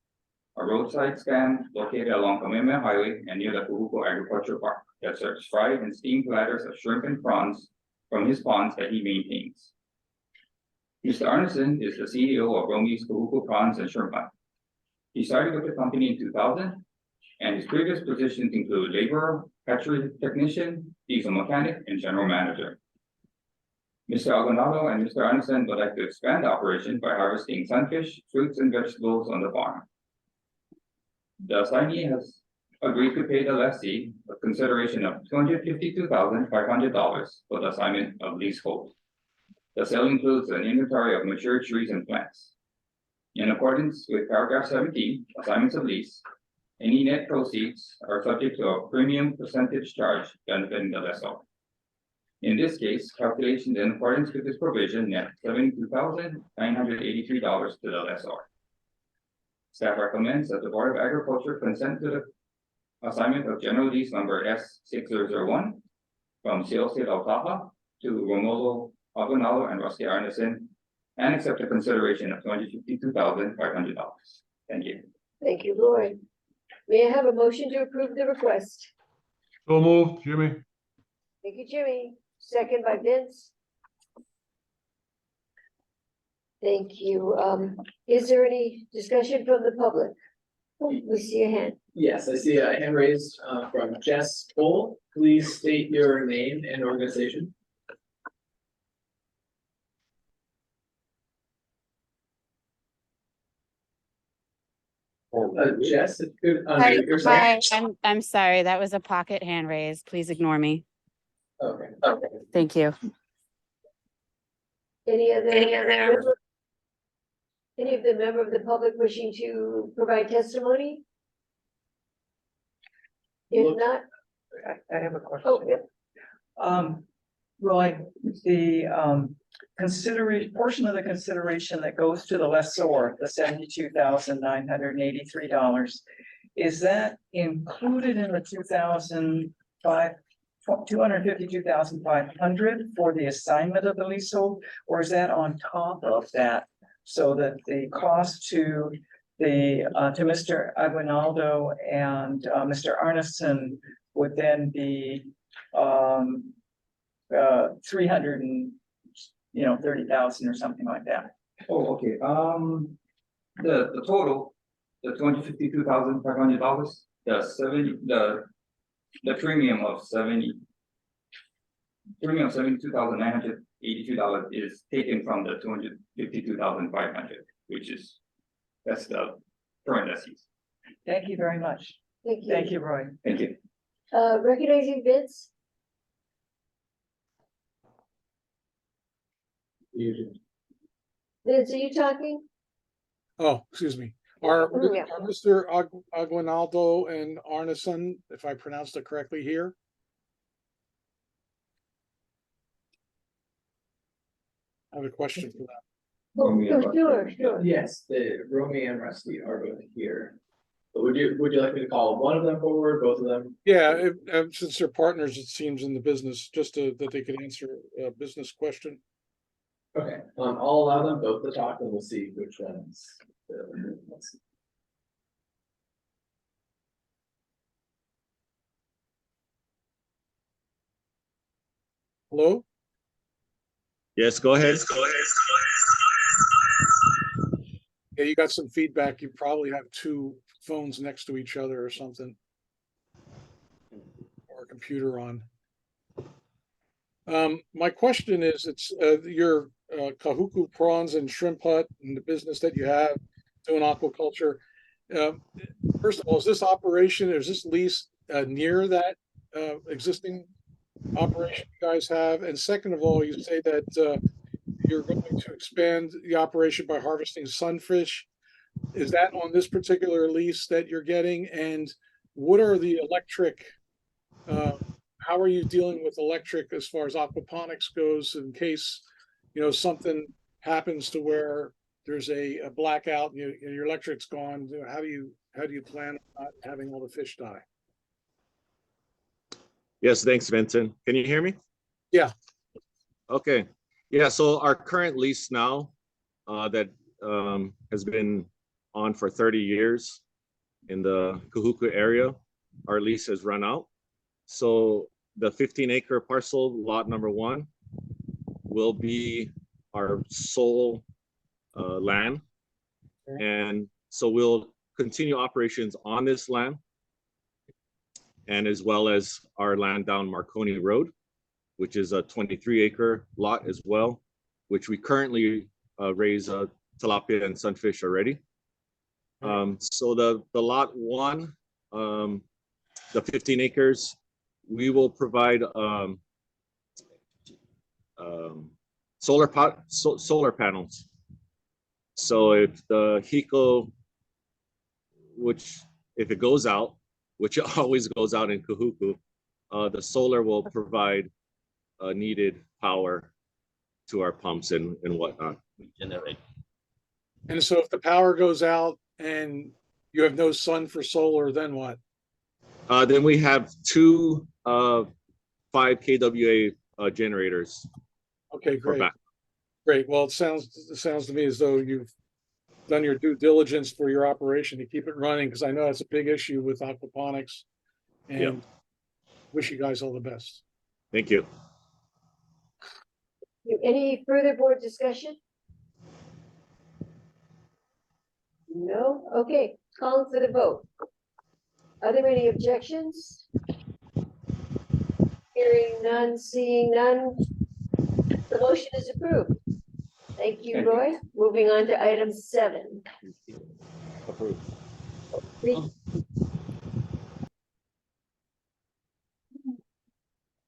a roadside stand located along Kamehameha Highway and near the Kahuku Agriculture Park that serves fried and steamed platters of shrimp and prawns from his ponds that he maintains. Mr. Arneson is the CEO of Romi's Kahuku Prawns and Shrimp Hut. He started with the company in 2000, and his previous positions include laborer, hatchery technician, diesel mechanic, and general manager. Mr. Aguinaldo and Mr. Arneson would like to expand the operation by harvesting sunfish, fruits, and vegetables on the farm. The assignee has agreed to pay the lessee a consideration of $252,500 for the assignment of leasehold. The sale includes an inventory of mature trees and plants. In accordance with paragraph 17, assignments of lease, any net proceeds are subject to a premium percentage charge benefiting the lessor. In this case, calculations in accordance with this provision net $72,983 to the lessor. Staff recommends that the Board of Agriculture consent to the assignment of general lease number S6001 from COC Lautaha to Romolo Aguinaldo and Rusty Arneson, and accept a consideration of $252,500. Thank you. Thank you, Roy. May I have a motion to approve the request? So moved, Jimmy. Thank you, Jimmy. Second by Vince. Thank you. Is there any discussion from the public? Oh, we see a hand. Yes, I see a hand raised from Jess Cole. Please state your name and organization. Jess, if you could unmute yourself. Hi, I'm sorry, that was a pocket hand raise. Please ignore me. Okay. Thank you. Any of the member of the public wishing to provide testimony? If not, I have a question. oh, yeah. Roy, the portion of the consideration that goes to the lessor, the $72,983, is that included in the $252,500 for the assignment of the leasehold, or is that on top of that? So that the cost to Mr. Aguinaldo and Mr. Arneson would then be 330,000 or something like that. Oh, okay. The total, the $252,500, the premium of $72,982 is taken from the $252,500, that's the current lessees. Thank you very much. Thank you. Thank you, Roy. Thank you. Recognizing Vince. Vince, are you talking? Oh, excuse me. Are Yeah. Mr. Aguinaldo and Arneson, if I pronounced it correctly, here? I have a question for that. Oh, sure. Yes, the Romy and Rusty are both here. But would you like me to call one of them forward, both of them? Yeah, since they're partners, it seems, in the business, just that they could answer a business question. Okay, I'll allow them both to talk and we'll see which ones. Let's see. Hello? Yes, go ahead. Yeah, you got some feedback. You probably have two phones next to each other or something. Or a computer on. My question is, it's your Kahuku prawns and shrimp hut and the business that you have doing aquaculture. First of all, is this operation, is this lease near that existing operation you guys have? And second of all, you say that you're going to expand the operation by harvesting sunfish. Is that on this particular lease that you're getting? And what are the electric, how are you dealing with electric as far as aquaponics goes in case, you know, something happens to where there's a blackout and your electric's gone? How do you plan on not having all the fish die? Yes, thanks, Vincent. Can you hear me? Yeah. Okay. Yeah, so our current lease now that has been on for 30 years in the Kahuku area, our lease has run out. So the 15-acre parcel, lot number 1, will be our sole land. And so we'll continue operations on this land, and as well as our land down Marconi Road, which is a 23-acre lot as well, which we currently raise tilapia and sunfish already. So the lot 1, the 15 acres, we will provide solar panels. So if the hiko, which if it goes out, which it always goes out in Kahuku, the solar will provide needed power to our pumps and whatnot. And so if the power goes out and you have no sun for solar, then what? Then we have 2 5 kWA generators. Okay, great. Great. Well, it sounds to me as though you've done your due diligence for your operation to keep it running, because I know that's a big issue with aquaponics. And wish you guys all the best. Thank you. Any further board discussion? No? Okay, calling for the vote. Are there any objections? Hearing none, seeing none. The motion is approved. Thank you, Roy. Moving on to item 7. Approved.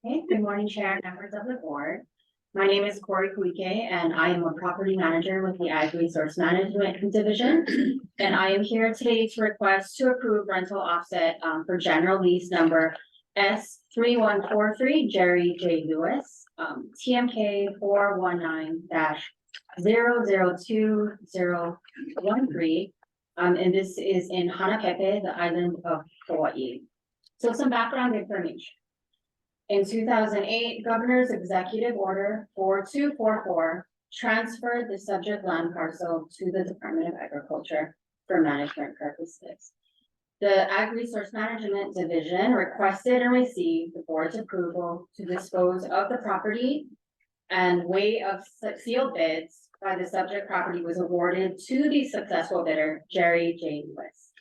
Okay, good morning, Chair and members of the board. My name is Corey Kuike, and I am a property manager with the Ag Resource Management Division. And I am here today to request to approve rental offset for general lease number S3143 Jerry J. Lewis, TMK 419-002013. And this is in Hanapepe, the island of Hawaii. So some background information. In 2008, Governor's Executive Order 4244 transferred the subject land parcel to the Department of Agriculture for management purposes. The Ag Resource Management Division requested and received the board's approval to dispose of the property, and way of sealed bids by the subject property was awarded to the successful bidder, Jerry J. Lewis.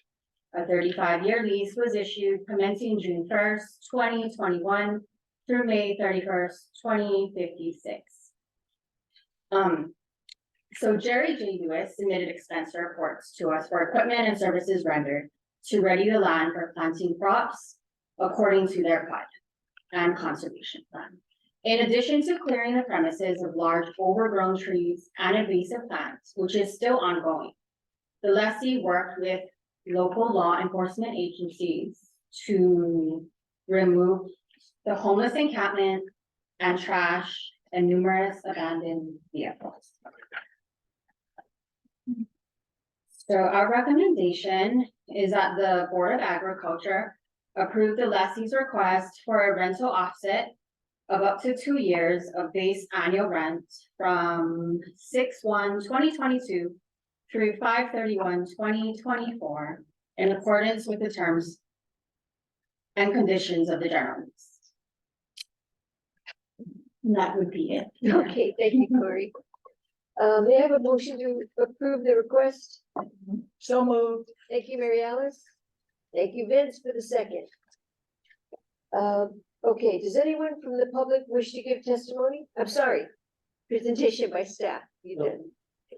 A 35-year lease was issued commencing June 1st, 2021 through May 31st, 2056. So Jerry J. Lewis submitted expense reports to us for equipment and services rendered to ready the land for planting crops according to their plan and conservation plan. In addition to clearing the premises of large overgrown trees and invasive plants, which is still ongoing, the lessee worked with local law enforcement agencies to remove the homeless encampment and trash and numerous abandoned vehicles. So our recommendation is that the Board of Agriculture approve the lessee's request for a rental offset of up to 2 years of base annual rent from 6/1/2022 through 5/31/2024 in accordance with the terms and conditions of the general lease. And that would be it. Okay, thank you, Corey. May I have a motion to approve the request? So moved. Thank you, Mary Alice. Thank you, Vince, for the second. Okay, does anyone from the public wish to give testimony? I'm sorry. presentation by staff. You did.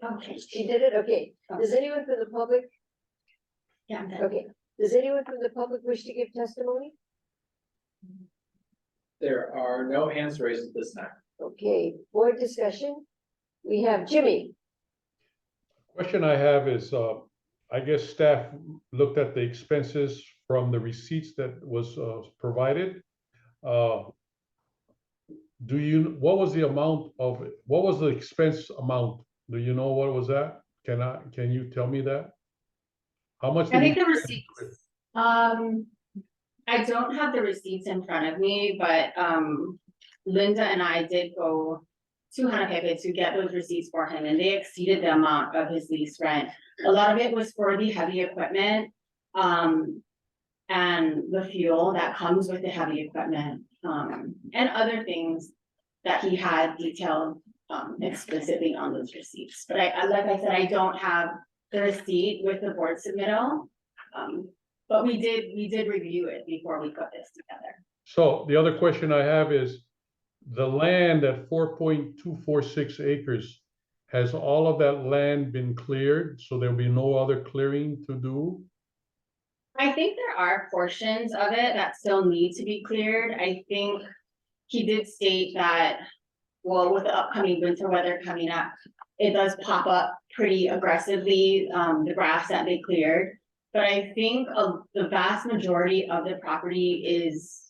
Okay. She did it? Okay. Does anyone from the public? Yeah, I'm done. Okay. Does anyone from the public wish to give testimony? There are no hands raised at this time. Okay, board discussion. We have Jimmy. Question I have is, I guess staff looked at the expenses from the receipts that was provided. What was the amount of, what was the expense amount? Do you know what was that? Can you tell me that? How much? I think the receipts, I don't have the receipts in front of me, but, Linda and I did go to Honolulu to get those receipts for him, and they exceeded the amount of his lease rent. A lot of it was for the heavy equipment, and the fuel that comes with the heavy equipment, and other things that he had detailed, explicitly on those receipts. But like I said, I don't have the receipt with the board submittal. But we did review it before we put this together. So the other question I have is, the land at 4.246 acres, has all of that land been cleared? So there'll be no other clearing to do? I think there are portions of it that still need to be cleared. I think he did state that, well, with the upcoming winter weather coming up, it does pop up pretty aggressively, the grass that they cleared. But I think the vast majority of the property is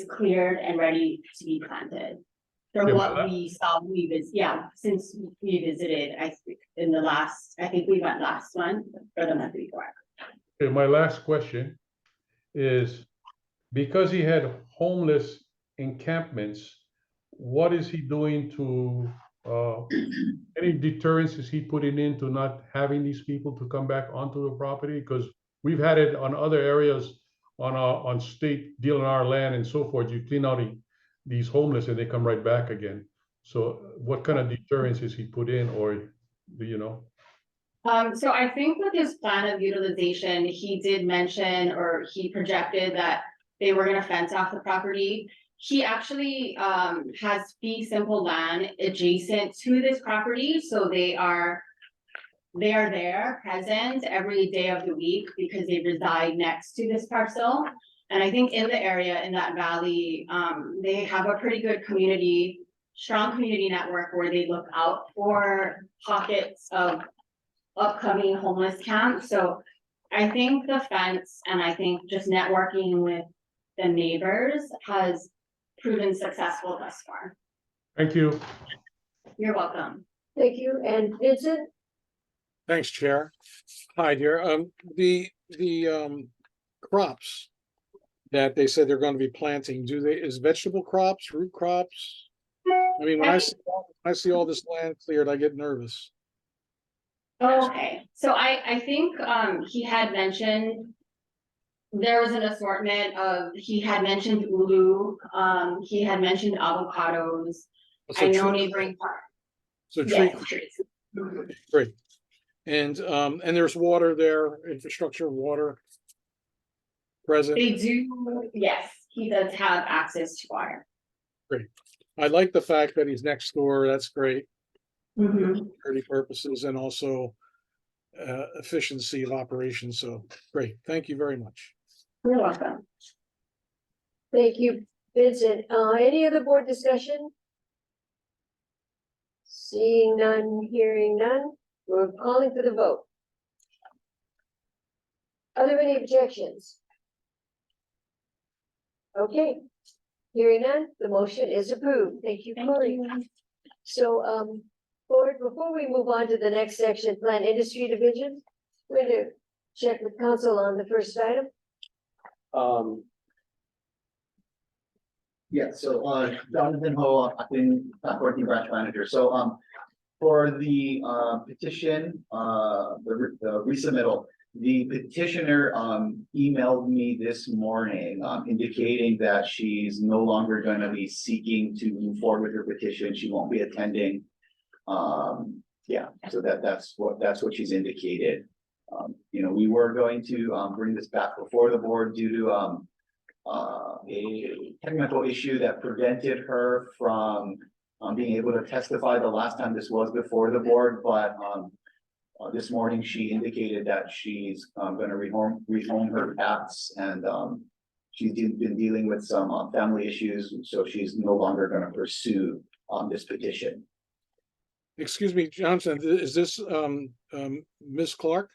cleared and ready to be planted. From what we saw, since we visited, I think we went last month or the month before. Okay, my last question is, because he had homeless encampments, what is he doing to, any deterrence is he putting into not having these people to come back onto the property? Because we've had it on other areas on state DLNR land and so forth. You clean out these homeless and they come right back again. So what kind of deterrence is he put in, or do you know? So I think with his plan of utilization, he did mention, or he projected that they were gonna fence off the property. He actually has fee simple land adjacent to this property, so they are there present every day of the week because they reside next to this parcel. And I think in the area, in that valley, they have a pretty good strong community network where they look out for pockets of upcoming homeless camps. So I think the fence, and I think just networking with the neighbors has proven successful thus far. Thank you. You're welcome. Thank you. And Vincent? Thanks, Chair. Hi, dear. The crops that they said they're going to be planting, is vegetable crops, root crops? I mean, when I see all this land cleared, I get nervous. Okay, so I think he had mentioned there was an assortment of, he had mentioned ulu, he had mentioned avocados. So I know neighboring park. So Yes, trees. trees. Great. And there's water there, infrastructure, water present. They do, yes, he does have access to water. Great. I like the fact that he's next door. That's great. Mhm. Security purposes and also efficiency of operations. So great. Thank you very much. You're welcome. Thank you, Vincent. Any other board discussion? Seeing none, hearing none, we're calling for the vote. Are there any objections? Okay, hearing none, the motion is approved. Thank you, Cory. So, board, before we move on to the next section, Plant Industry Division, we're going to check with council on the first item. Yeah, so Jonathan Ho, acting Coordinating Branch Manager. So for the petition, the resubmittal, the petitioner emailed me this morning indicating that she's no longer going to be seeking to move forward with her petition. She won't be attending. Yeah, so that's what she's indicated. You know, we were going to bring this back before the board due to a technical issue that prevented her from being able to testify the last time this was before the board, but this morning she indicated that she's gonna rehome her cats, and she's been dealing with some family issues, so she's no longer gonna pursue this petition. Excuse me, Johnson, is this Ms. Clark?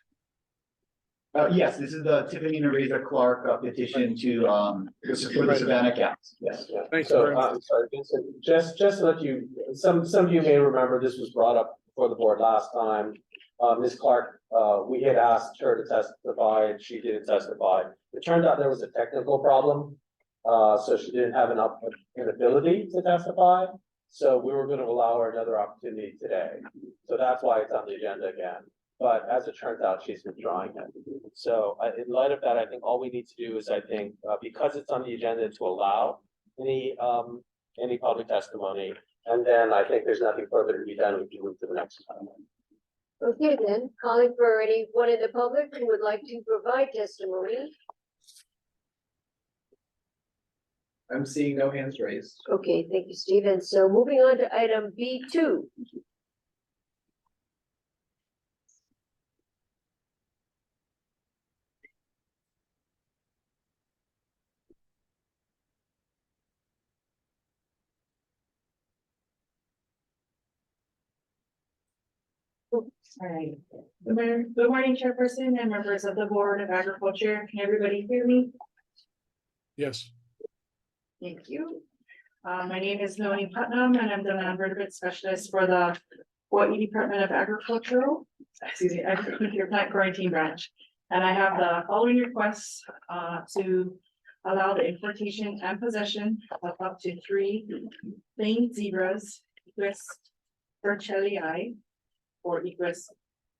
Yes, this is the Tiffany Nereza Clark petition to for the Savannah cats. Yes. Thank you So, very much. I'm sorry, Vincent, just to let you, some of you may remember this was brought up before the board last time. Ms. Clark, we had asked her to testify and she didn't testify. It turned out there was a technical problem. So she didn't have an ability to testify. So we were going to allow her another opportunity today. So that's why it's on the agenda again. But as it turns out, she's withdrawing it. So in light of that, I think all we need to do is, I think, because it's on the agenda, to allow any public testimony. And then I think there's nothing further to be done. We can move to the next time. Okay, then, calling for anyone in the public who would like to provide testimony. I'm seeing no hands raised. Okay, thank you, Stephen. So moving on to item B2. All right. Good morning, Chairperson and members of the Board of Agriculture. Can everybody hear me? Yes. Thank you. My name is Melanie Putnam, and I'm the non-vertebrate specialist for the Hawaii Department of Agriculture Plant Quarantine Branch. And I have the following requests to allow the importation and possession of up to 3 plain zebras, Equus burchellii, or Equus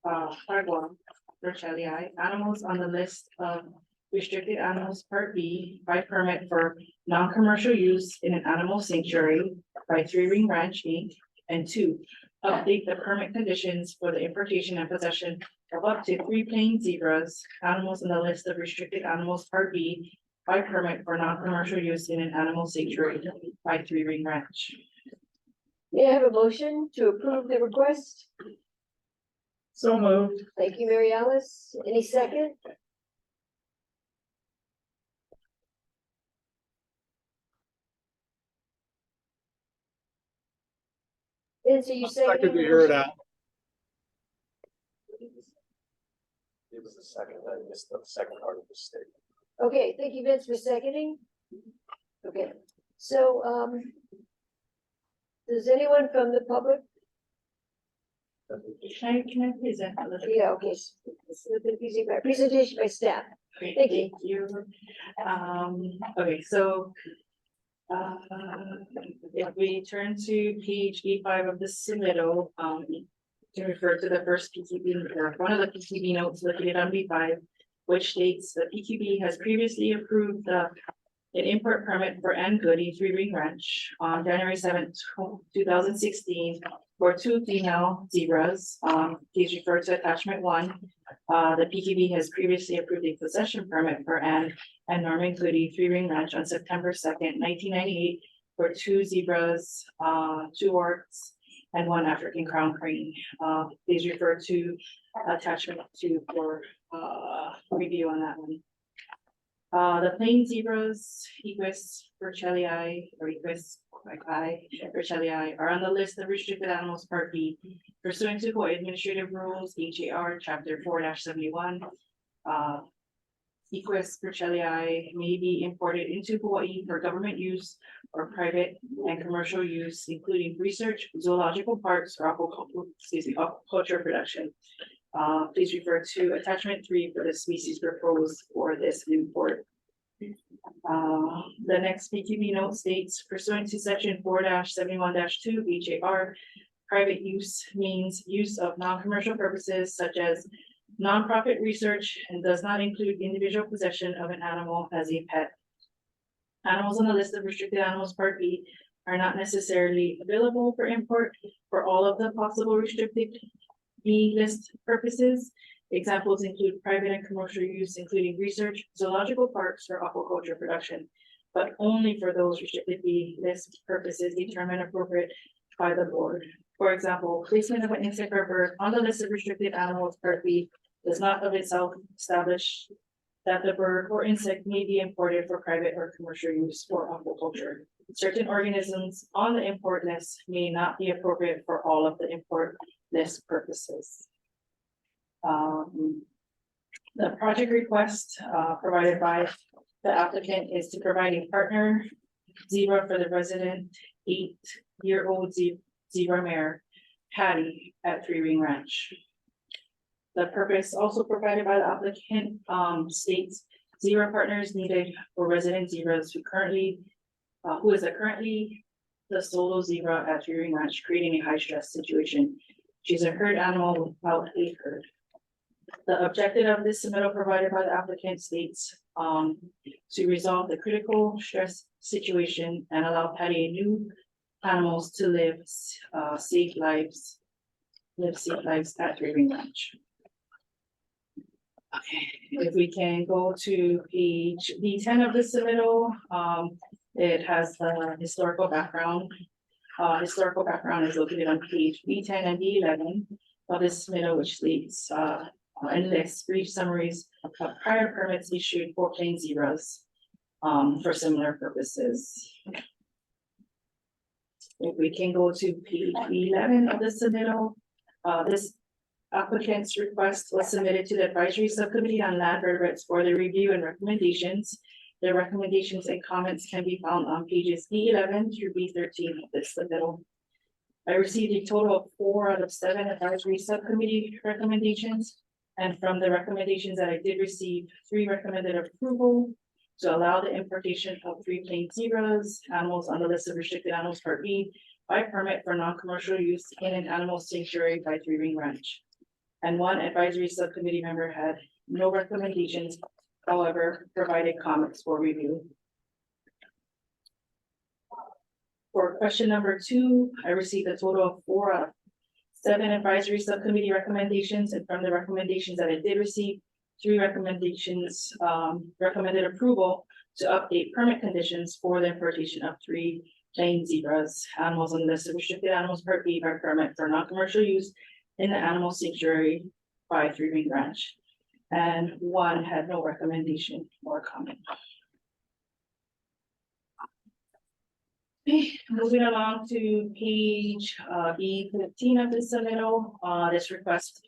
phagua burchellii, animals on the list of restricted animals Part B by permit for non-commercial use in an animal sanctuary by 3 Ring Ranch Inc. And 2, update the permit conditions for the importation and possession of up to 3 plain zebras, animals on the list of restricted animals Part B by permit for non-commercial use in an animal sanctuary by 3 Ring Ranch. May I have a motion to approve the request? So moved. Thank you, Mary Alice. Any second? Vince, are you Second seconding? to the hear it motion? out. It was the second, I missed the second part of the statement. Okay, thank you, Vince, for seconding. Okay, so, does anyone from the public? Can I present? Yeah, okay. Presentation by staff. Thank you. Thank you. Okay, so if we turn to page B5 of the submittal, to refer to the first PQB or one of the PQB notes located on B5, which states the PQB has previously approved an import permit for Ann Goody 3 Ring Ranch on January 7th, 2016 for 2 female zebras. Please refer to attachment 1. The PQB has previously approved a possession permit for Ann and Norman Goody 3 Ring Ranch on September 2nd, 1998 for 2 zebras, 2 orcs, and 1 African crown crane. Please refer to attachment 2 for review on that one. The plain zebras, Equus burchellii or Equus burchellii are on the list of restricted animals Part B pursuant to Hawaii Administrative Rules HAR Chapter 4-71. Equus burchellii may be imported into Hawaii for government use or private and commercial use, including research, zoological parks, or aquaculture production. Please refer to attachment 3 for the species proposed for this import. The next PQB note states pursuant to section 4-71-2 HAR, private use means use of non-commercial purposes such as nonprofit research and does not include individual possession of an animal as a pet. Animals on the list of restricted animals Part B are not necessarily available for import for all of the possible restricted B list purposes. Examples include private and commercial use, including research, zoological parks, or aquaculture production, but only for those restricted B list purposes determined appropriate by the board. For example, placement of an insect or bird on the list of restricted animals Part B does not of itself establish that the bird or insect may be imported for private or commercial use or aquaculture. Certain organisms on the import list may not be appropriate for all of the import list purposes. The project request provided by the applicant is to provide a partner zebra for the resident 8-year-old zebra mare Patty at Three Ring Ranch. The purpose also provided by the applicant states zebra partners needed for resident zebras who is currently the solo zebra at Three Ring Ranch, creating a high stress situation. She's a herd animal without a herd. The objective of this submittal provided by the applicant states to resolve the critical stress situation and allow Patty and new animals to live safe lives at Three Ring Ranch. Okay, if we can go to page B10 of the submittal, it has the historical background. Historical background is located on page B10 and B11 of this submittal, which states and lists brief summaries of prior permits issued for plain zebras for similar purposes. If we can go to page 11 of the submittal, this applicant's request was submitted to the advisory subcommittee on land vertebrates for the review and recommendations. The recommendations and comments can be found on pages B11 through B13 of this submittal. I received a total of 4 out of 7 advisory subcommittee recommendations. And from the recommendations that I did receive, 3 recommended approval to allow the importation of 3 plain zebras, animals on the list of restricted animals Part B, by permit for non-commercial use in an animal sanctuary by Three Ring Ranch. And 1 advisory subcommittee member had no recommendations, however, provided comments for review. For question number 2, I received a total of 4 out of 7 advisory subcommittee recommendations, and from the recommendations that I did receive, 3 recommendations recommended approval to update permit conditions for the importation of 3 plain zebras, animals on the list of restricted animals Part B by permit for non-commercial use in the animal sanctuary by Three Ring Ranch. And 1 had no recommendation or comment. Moving along to page B15 of this submittal, this request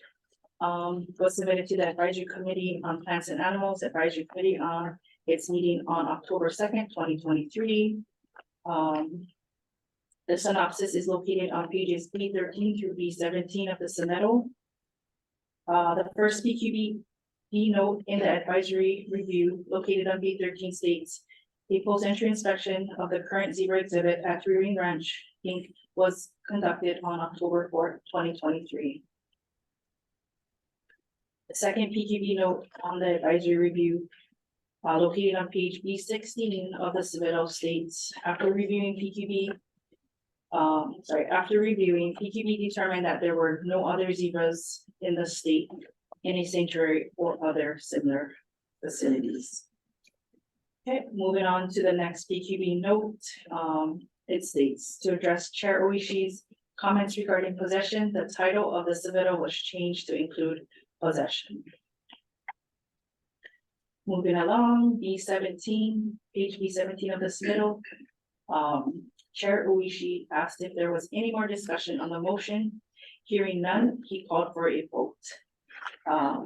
was submitted to the Advisory Committee on Plants and Animals Advisory Committee on its meeting on October 2nd, 2023. The synopsis is located on pages B13 through B17 of the submittal. The first PQB note in the advisory review located on B13 states a post-entry inspection of the current zebra exhibit at Three Ring Ranch, Inc. was conducted on October 4th, 2023. The second PQB note on the advisory review located on page B16 of the submittal states, after reviewing PQB determined that there were no other zebras in the state in a sanctuary or other similar facilities. Okay, moving on to the next PQB note, it states to address Chair Oishi's comments regarding possession, the title of the submittal was changed to include possession. Moving along, B17, page B17 of the submittal. Chair Oishi asked if there was any more discussion on the motion. Hearing none, he called for a vote.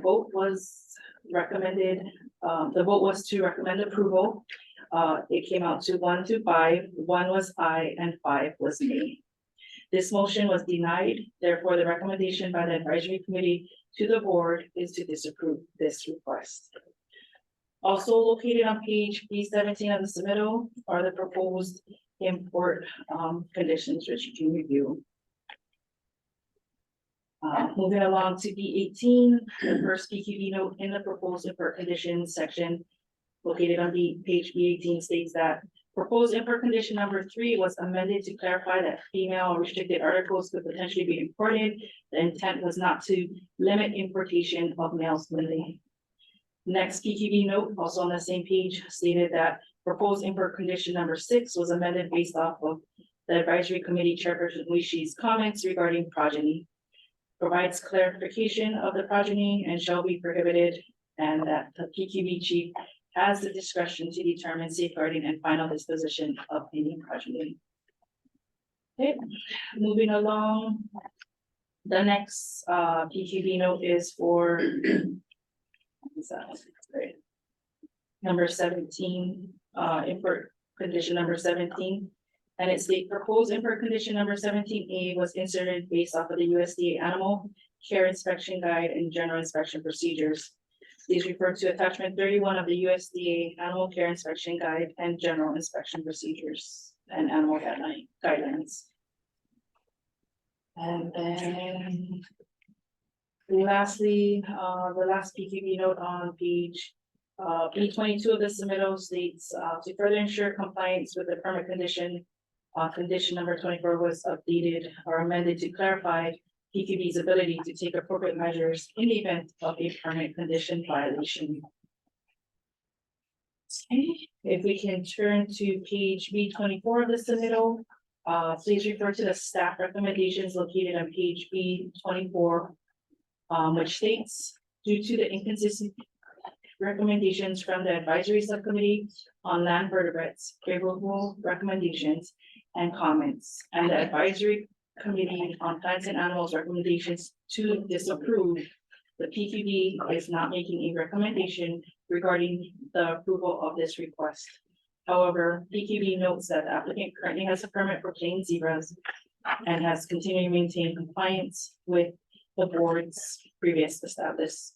Vote was recommended, the vote was to recommend approval. It came out to 1 to 5, 1 was aye and 5 was nay. This motion was denied, therefore the recommendation by the advisory committee to the board is to disapprove this request. Also located on page B17 of the submittal are the proposed import conditions, which you can review. Moving along to B18, the first PQB note in the proposed import conditions section located on page B18 states that proposed import condition number 3 was amended to clarify that female restricted articles could potentially be imported. The intent was not to limit importation of males only. Next PQB note, also on the same page, stated that proposed import condition number 6 was amended based off of the advisory committee chairperson Uishi's comments regarding progeny, provides clarification of the progeny and shall be prohibited, and that the PQB chief has the discretion to determine safeguarding and final disposition of any progeny. Okay, moving along. The next PQB note is for number 17, import condition number 17. And it's the proposed import condition number 17A was inserted based off of the USDA Animal Care Inspection Guide and General Inspection Procedures. Please refer to attachment 31 of the USDA Animal Care Inspection Guide and General Inspection Procedures and Animal Guidelines. And then lastly, the last PQB note on page B22 of the submittal states to further ensure compliance with the permit condition, condition number 24 was updated or amended to clarify PQB's ability to take appropriate measures in the event of a permit condition violation. Okay. If we can turn to page B24 of the submittal, please refer to the staff recommendations located on page B24, which states, due to the inconsistent recommendations from the advisory subcommittee on land vertebrates, favorable recommendations and comments, and the advisory committee on plants and animals recommendations to disapprove, the PQB is not making a recommendation regarding the approval of this request. However, PQB notes that the applicant currently has a permit for plain zebras and has continued to maintain compliance with the board's previous established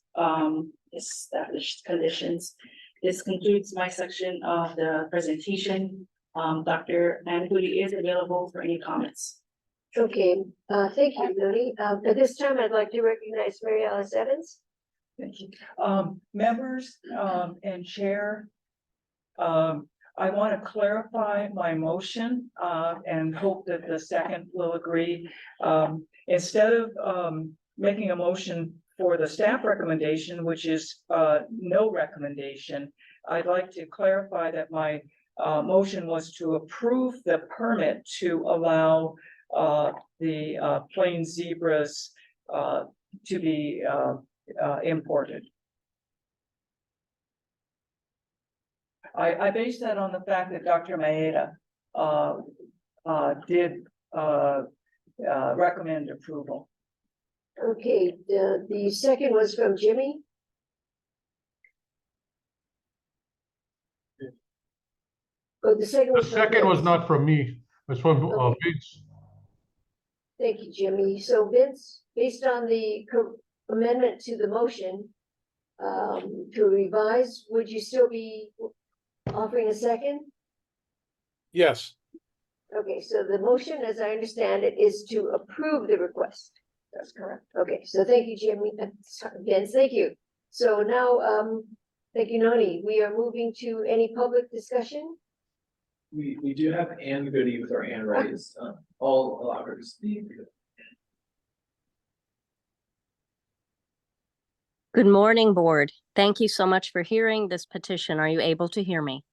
conditions. This concludes my section of the presentation. Dr. Anguti is available for any comments. Okay, thank you, Luni. At this time, I'd like to recognize Mary Alice Evans. Thank you. Members, and chair, I want to clarify my motion, and hope that the second will agree. Instead of, making a motion for the staff recommendation, which is, no recommendation, I'd like to clarify that my, motion was to approve the permit to allow, the, plain zebras, to be, imported. I base that on the fact that Dr. Maeda did recommend approval. Okay, the second was from Jimmy. Oh, the second The was from second was Vince. not from me, it's from Okay. Vince. Thank you, Jimmy. So Vince, based on the amendment to the motion, to revise, would you still be offering a second? Yes. Okay, so the motion, as I understand it, is to approve the request. That's correct. Okay, so thank you, Jimmy. Sorry, Vince, thank you. So now, thank you, Noni. We are moving to any public discussion. We do have Ann Goody with her hand raised. I'll allow her to speak. Good morning, board. Thank you so much for hearing this petition. Are you able to hear me?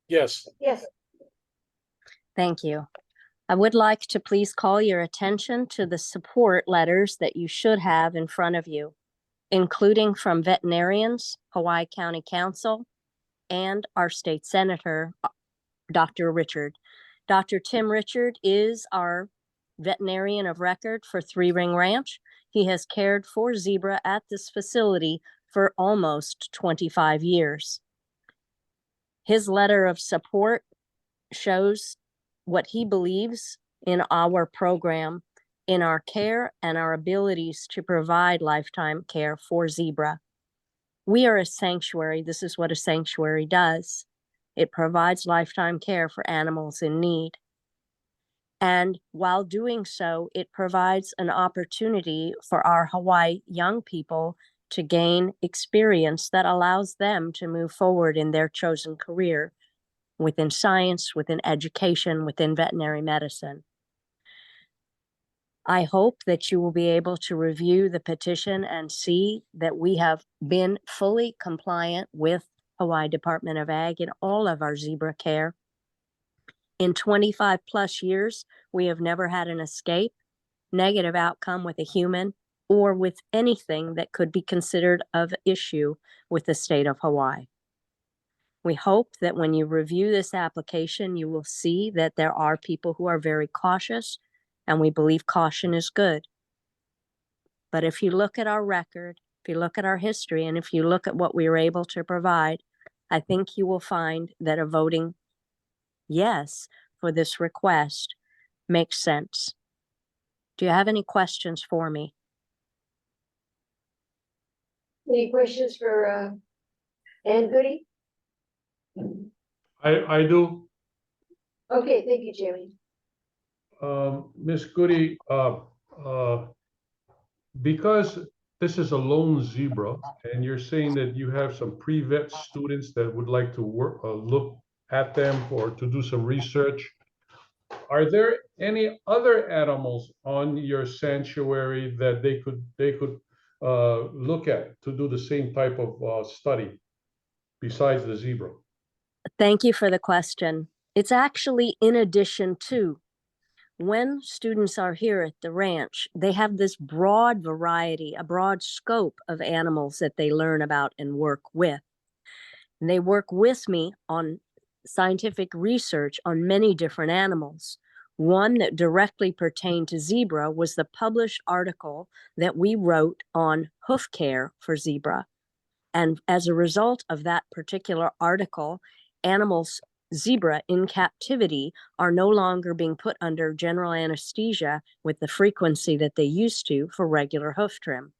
Yes. Yes. Thank you. I would like to please call your attention to the support letters that you should have in front of you, including from veterinarians, Hawaii County Council, and our state senator, Dr. Richard. Dr. Tim Richard is our veterinarian of record for Three Ring Ranch. He has cared for zebra at this facility for almost 25 years. His letter of support shows what he believes in our program, in our care, and our abilities to provide lifetime care for zebra. We are a sanctuary. This is what a sanctuary does. It provides lifetime care for animals in need. And while doing so, it provides an opportunity for our Hawaii young people to gain experience that allows them to move forward in their chosen career within science, within education, within veterinary medicine. I hope that you will be able to review the petition and see that we have been fully compliant with Hawaii Department of Ag in all of our zebra care. In 25 plus years, we have never had an escape, negative outcome with a human, or with anything that could be considered of issue with the state of Hawaii. We hope that when you review this application, you will see that there are people who are very cautious, and we believe caution is good. But if you look at our record, if you look at our history, and if you look at what we were able to provide, I think you will find that a voting yes for this request makes sense. Do you have any questions for me? Any questions for Ann Goody? I do. Okay, thank you, Jimmy. Ms. Goody, because this is a lone zebra, and you're saying that you have some pre-vet students that would like to work, look at them or to do some research, are there any other animals on your sanctuary that they could look at to do the same type of study besides the zebra? Thank you for the question. It's actually in addition to. When students are here at the ranch, they have this broad variety, a broad scope of animals that they learn about and work with. And they work with me on scientific research on many different animals. One that directly pertained to zebra was the published article that we wrote on hoof care for zebra. And as a result of that particular article, zebra in captivity are no longer being put under general anesthesia with the frequency that they used to for regular hoof trim.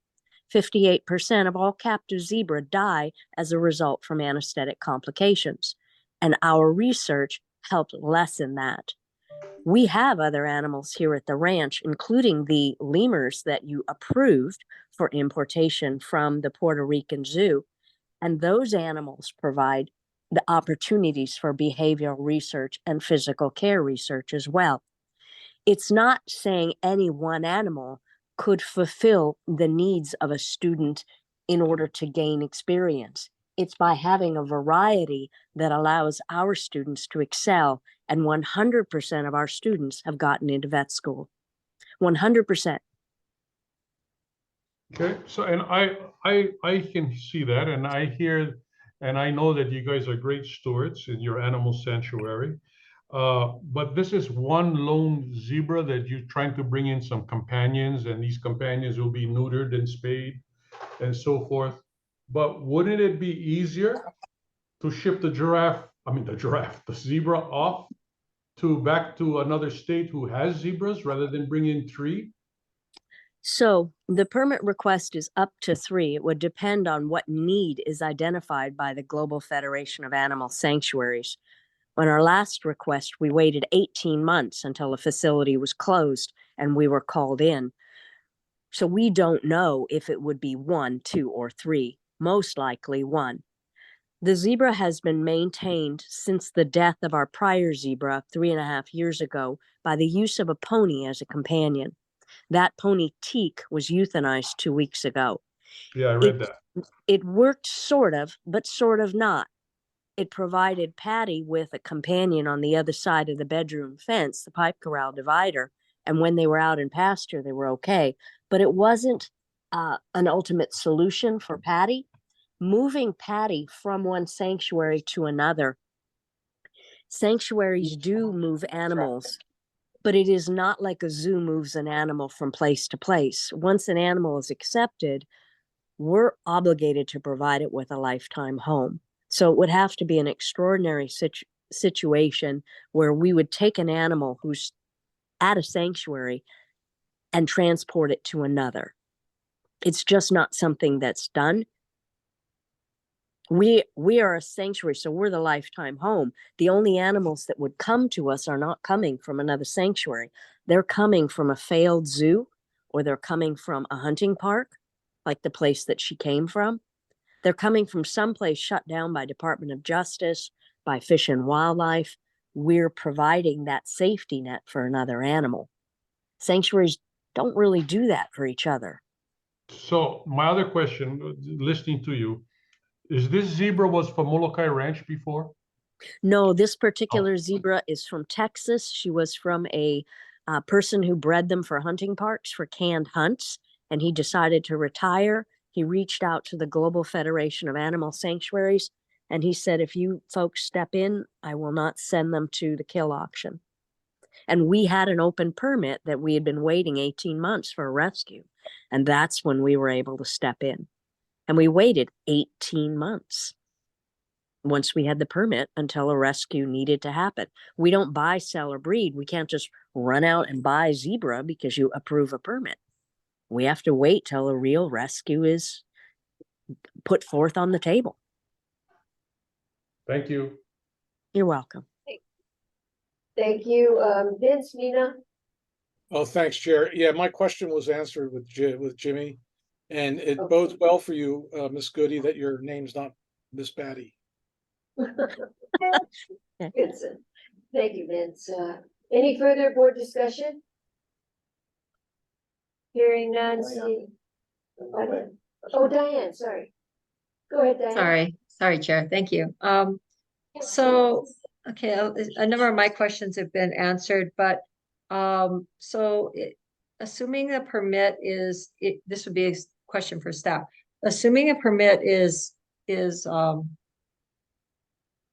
58% of all captive zebra die as a result from anesthetic complications, and our research helped lessen that. We have other animals here at the ranch, including the lemurs that you approved for importation from the Puerto Rican Zoo, and those animals provide the opportunities for behavioral research and physical care research as well. It's not saying any one animal could fulfill the needs of a student in order to gain experience. It's by having a variety that allows our students to excel, and 100% of our students have gotten into vet school. 100%. Okay, so and I can see that, and I hear, and I know that you guys are great stewards in your animal sanctuary. But this is one lone zebra that you're trying to bring in some companions, and these companions will be neutered and spayed and so forth. But wouldn't it be easier to ship the zebra off back to another state who has zebras rather than bring in 3? So the permit request is up to 3. It would depend on what need is identified by the Global Federation of Animal Sanctuaries. On our last request, we waited 18 months until the facility was closed and we were called in. So we don't know if it would be 1, 2, or 3, most likely 1. The zebra has been maintained since the death of our prior zebra 3.5 years ago by the use of a pony as a companion. That pony Teak was euthanized 2 weeks ago. Yeah, I read that. It worked sort of, but sort of not. It provided Patty with a companion on the other side of the bedroom fence, the pipe corral divider. And when they were out in pasture, they were okay. But it wasn't an ultimate solution for Patty. Moving Patty from one sanctuary to another. Sanctuaries do move animals, but it is not like a zoo moves an animal from place to place. Once an animal is accepted, we're obligated to provide it with a lifetime home. So it would have to be an extraordinary situation where we would take an animal who's at a sanctuary and transport it to another. It's just not something that's done. We are a sanctuary, so we're the lifetime home. The only animals that would come to us are not coming from another sanctuary. They're coming from a failed zoo, or they're coming from a hunting park, like the place that she came from. They're coming from someplace shut down by Department of Justice, by Fish and Wildlife. We're providing that safety net for another animal. Sanctuaries don't really do that for each other. So my other question, listening to you, is this zebra was from Molokai Ranch before? No, this particular zebra is from Texas. She was from a person who bred them for hunting parks for canned hunts, and he decided to retire. He reached out to the Global Federation of Animal Sanctuaries, and he said, if you folks step in, I will not send them to the kill auction. And we had an open permit that we had been waiting 18 months for a rescue. And that's when we were able to step in. And we waited 18 months once we had the permit until a rescue needed to happen. We don't buy, sell, or breed. We can't just run out and buy zebra because you approve a permit. We have to wait till a real rescue is put forth on the table. Thank you. You're welcome. Thank you. Vince, Nina? Oh, thanks, Chair. Yeah, my question was answered with Jimmy. And it bodes well for you, Miss Goody, that your name's not Miss Batty. Vincent. Thank you, Vince. Any further board discussion? Hearing none, see. Oh, Diane, sorry. Go ahead, Diane. Sorry, Chair. Thank you. So, okay, a number of my questions have been answered, but assuming the permit is, this would be a question for staff. Assuming a permit is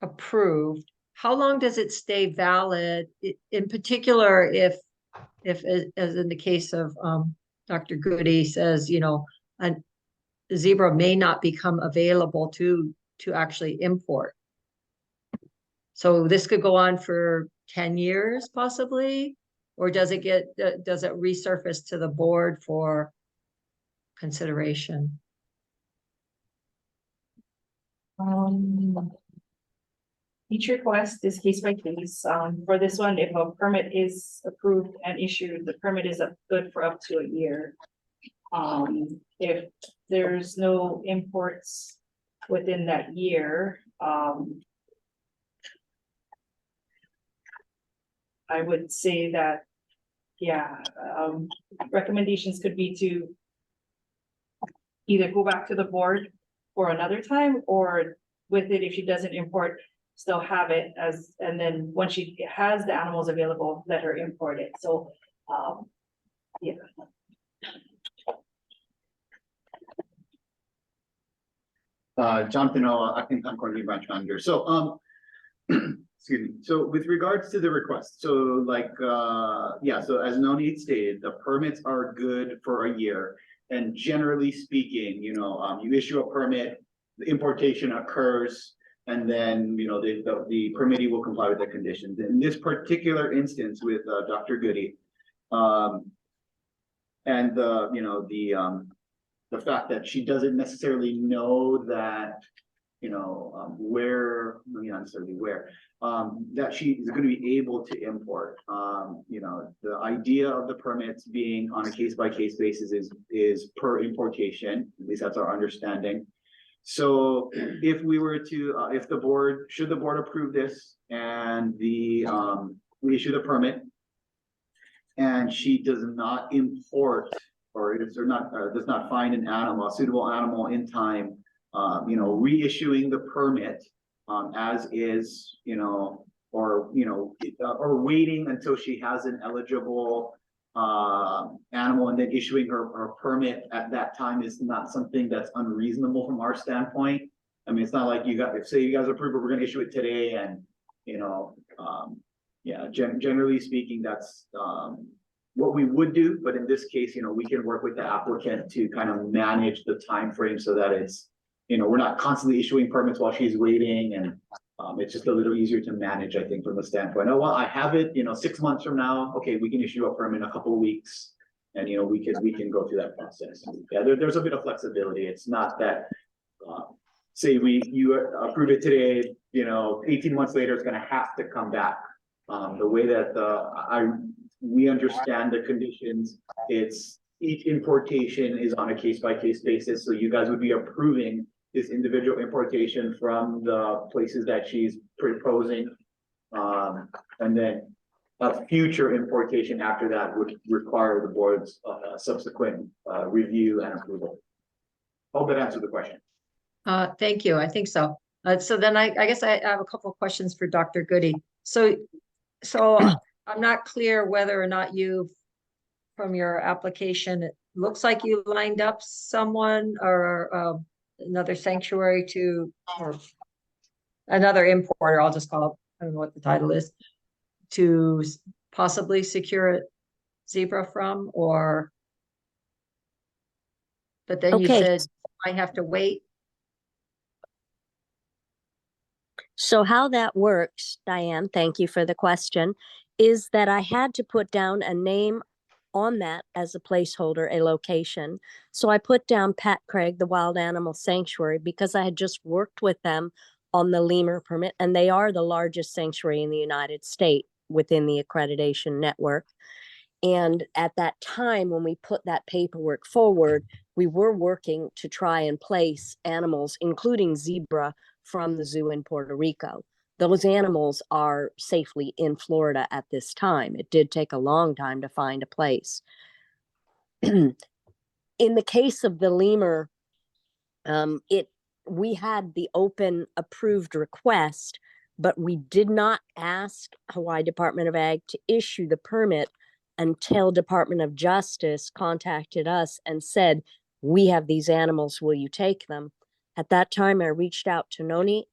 approved, how long does it stay valid? In particular, if as in the case of Dr. Goody says, you know, a zebra may not become available to actually import. So this could go on for 10 years possibly, or does it resurface to the board for consideration? Each request is case by case. For this one, if a permit is approved and issued, the permit is good for up to a year. If there's no imports within that year, I would say that, yeah, recommendations could be to either go back to the board for another time, or with it, if she doesn't import, still have it as, and then once she has the animals available, let her import it. So, yeah. Jonathan Oa, Acting Concordia Branch Manager. So, excuse me. So with regards to the request, so like, yeah, so as Noni stated, the permits are good for a year. And generally speaking, you know, you issue a permit, the importation occurs, and then, you know, the permittee will comply with the conditions. In this particular instance with Dr. Goody, and you know, the fact that she doesn't necessarily know that, you know, where, not necessarily where, that she is going to be able to import. You know, the idea of the permits being on a case-by-case basis is per importation. At least that's our understanding. So if we were to, if the board, should the board approve this and we issue the permit and she does not import or does not find an animal, a suitable animal in time, you know, reissuing the permit as is, you know, or, you know, or waiting until she has an eligible animal and then issuing her permit at that time is not something that's unreasonable from our standpoint. I mean, it's not like if say you guys approve it, we're gonna issue it today, and you know, yeah, generally speaking, that's what we would do. But in this case, you know, we can work with the applicant to kind of manage the time frame so that it's, you know, we're not constantly issuing permits while she's waiting, and it's just a little easier to manage, I think, from the standpoint. Oh, well, I have it, you know, 6 months from now. Okay, we can issue a permit in a couple of weeks, and you know, we can go through that process. Yeah, there's a bit of flexibility. It's not that, say you approve it today, you know, 18 months later, it's going to have to come back. The way that we understand the conditions, it's each importation is on a case-by-case basis. So you guys would be approving this individual importation from the places that she's proposing. And then a future importation after that would require the board's subsequent review and approval. Hope that answered the question. Thank you. I think so. So then I guess I have a couple of questions for Dr. Goody. So I'm not clear whether or not from your application, it looks like you lined up someone or another sanctuary or another importer, I'll just call it, I don't know what the title is, to possibly secure a zebra from, but then you said I have to wait. So how that works, Diane, thank you for the question, is that I had to put down a name on that as a placeholder, a location. So I put down Pat Craig, the Wild Animal Sanctuary, because I had just worked with them on the lemur permit, and they are the largest sanctuary in the United States within the accreditation network. And at that time, when we put that paperwork forward, we were working to try and place animals, including zebra, from the zoo in Puerto Rico. Those animals are safely in Florida at this time. It did take a long time to find a place. In the case of the lemur, we had the open approved request, but we did not ask Hawaii Department of Ag to issue the permit until Department of Justice contacted us and said, we have these animals, will you take them? At that time, I reached out to Noni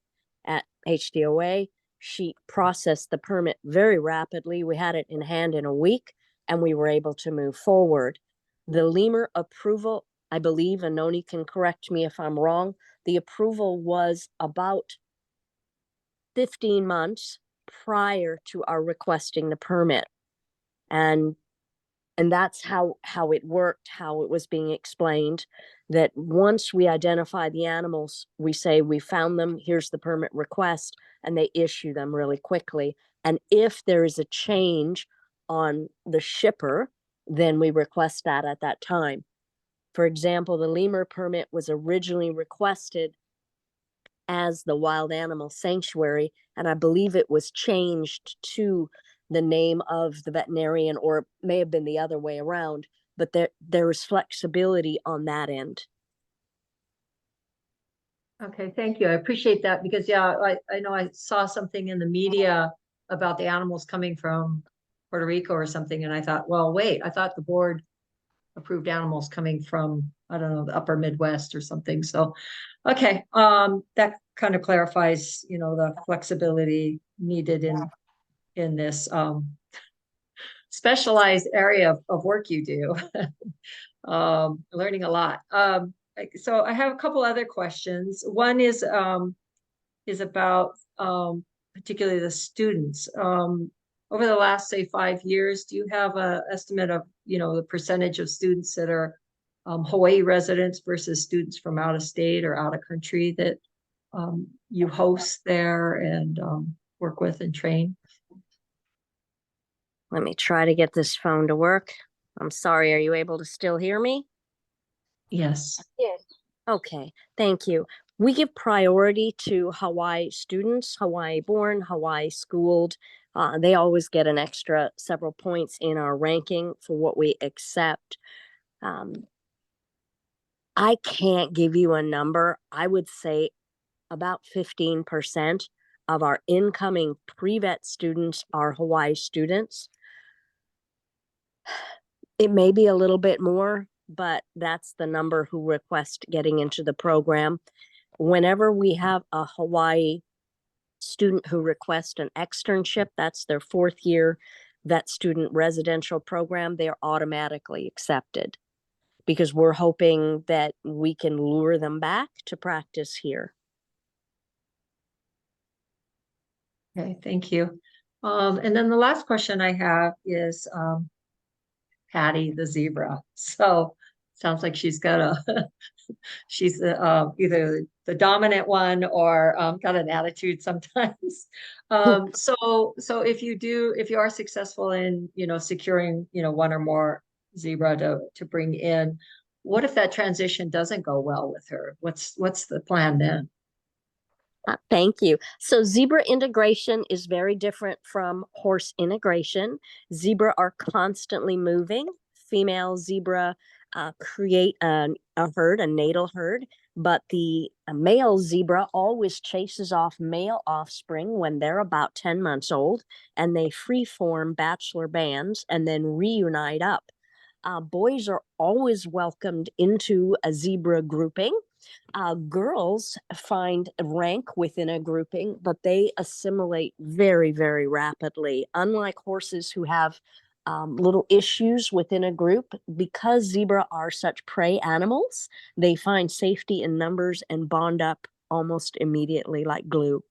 at HDOA. She processed the permit very rapidly. We had it in hand in a week, and we were able to move forward. The lemur approval, I believe, and Noni can correct me if I'm wrong, the approval was about 15 months prior to our requesting the permit. And that's how it worked, how it was being explained, that once we identify the animals, we say we found them, here's the permit request, and they issue them really quickly. And if there is a change on the shipper, then we request that at that time. For example, the lemur permit was originally requested as the Wild Animal Sanctuary, and I believe it was changed to the name of the veterinarian, or it may have been the other way around, but there is flexibility on that end. Okay, thank you. I appreciate that because, yeah, I know I saw something in the media about the animals coming from Puerto Rico or something, and I thought, well, wait, I thought the board approved animals coming from, I don't know, the upper Midwest or something. So, okay, that kind of clarifies, the flexibility needed in this specialized area of work you do. Learning a lot. So I have a couple other questions. One is about particularly the students. Over the last, say, 5 years, do you have an estimate of, the percentage of students that are Hawaii residents versus students from out of state or out of country that you host there and work with and train? Let me try to get this phone to work. I'm sorry, are you able to still hear me? Yes. Yes. Okay, thank you. We give priority to Hawaii students, Hawaii born, Hawaii schooled. They always get an extra several points in our ranking for what we accept. I can't give you a number. I would say about 15% of our incoming pre-vet students are Hawaii students. It may be a little bit more, but that's the number who request getting into the program. Whenever we have a Hawaii student who requests an externship, that's their 4th year vet student residential program, they're automatically accepted because we're hoping that we can lure them back to practice here. Okay, thank you. And then the last question I have is Patty the zebra. So sounds like she's got she's either the dominant one or got an attitude sometimes. So if you are successful in securing one or more zebra to bring in, what if that transition doesn't go well with her? What's the plan then? Thank you. So zebra integration is very different from horse integration. Zebra are constantly moving. Female zebra create a herd, a natal herd. but the male zebra always chases off male offspring when they're about 10 months old, and they free form bachelor bands and then reunite up. Boys are always welcomed into a zebra grouping. Girls find rank within a grouping, but they assimilate very, very rapidly. Unlike horses who have little issues within a group, because zebra are such prey animals, they find safety in numbers and bond up almost immediately like glue.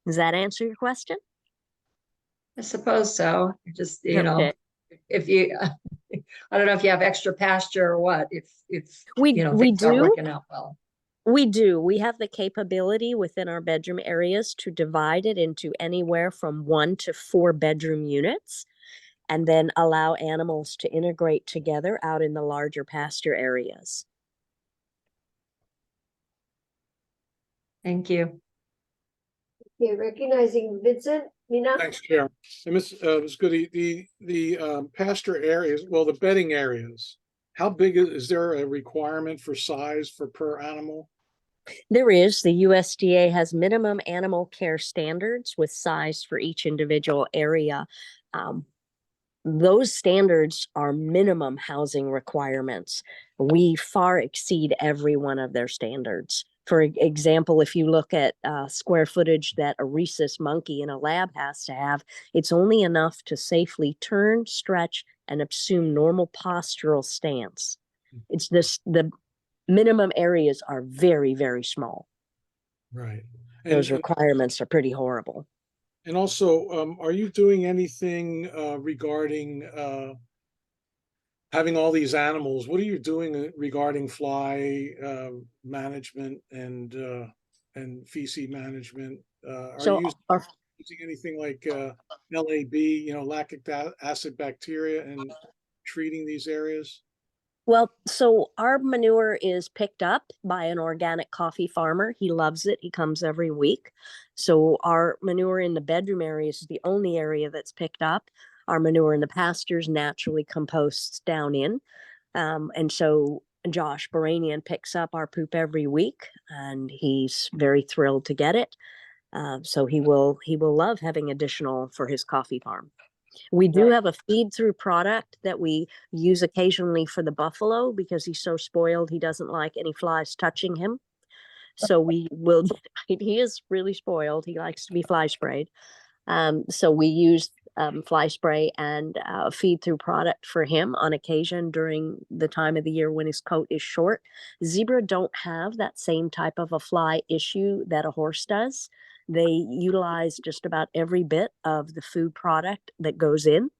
Does that answer your question? I suppose so. Just, you know, Okay. if you, I don't know if you have extra pasture or what, if We you know, we things aren't do. working out well. We do. We have the capability within our bedroom areas to divide it into anywhere from 1 to 4 bedroom units, and then allow animals to integrate together out in the larger pasture areas. Thank you. Okay, recognizing Vincent, Mina. Thanks, Chair. And Ms. Goody, the pasture areas, well, the bedding areas, how big is there a requirement for size for per animal? There is. The USDA has minimum animal care standards with size for each individual area. Those standards are minimum housing requirements. We far exceed every one of their standards. For example, if you look at square footage that a rhesus monkey in a lab has to have, it's only enough to safely turn, stretch, and assume normal postural stance. It's the minimum areas are very, very small. Right. Those requirements are pretty horrible. And also, are you doing anything regarding having all these animals? What are you doing regarding fly management and feces management? Are you using anything like LAB, lactic acid bacteria, and treating these areas? Well, so our manure is picked up by an organic coffee farmer. He loves it. He comes every week. So our manure in the bedroom area is the only area that's picked up. Our manure in the pastures naturally composts down in. And so Josh Baranian picks up our poop every week, and he's very thrilled to get it. So he will love having additional for his coffee farm. We do have a feed-through product that we use occasionally for the buffalo because he's so spoiled. He doesn't like any flies touching him. So we will, he is really spoiled. He likes to be fly sprayed. So we use fly spray and feed-through product for him on occasion during the time of the year when his coat is short. Zebra don't have that same type of a fly issue that a horse does. They utilize just about every bit of the food product that goes in.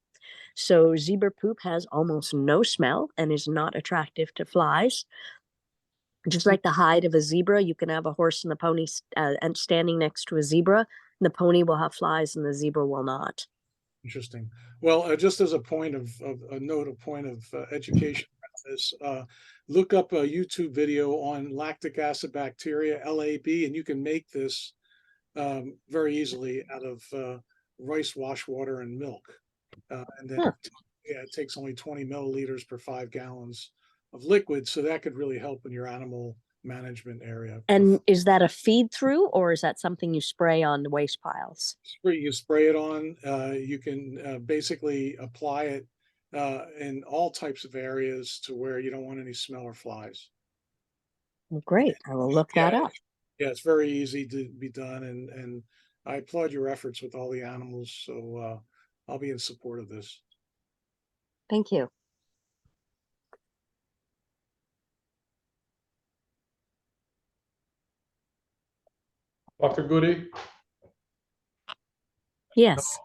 So zebra poop has almost no smell and is not attractive to flies. Just like the hide of a zebra, you can have a horse and the pony and standing next to a zebra, and the pony will have flies and the zebra will not. Interesting. Well, just as a point of education around this, look up a YouTube video on lactic acid bacteria, LAB, and you can make this very easily out of rice wash water and milk. And then it takes only 20 milliliters per 5 gallons of liquid. So that could really help in your animal management area. And is that a feed through, or is that something you spray on the waste piles? You spray it on. You can basically apply it in all types of areas to where you don't want any smell or flies. Well, great. I will look that up. Yeah, it's very easy to be done, and I applaud your efforts with all the animals. So I'll be in support of this. Thank you. Dr. Goody? Yes.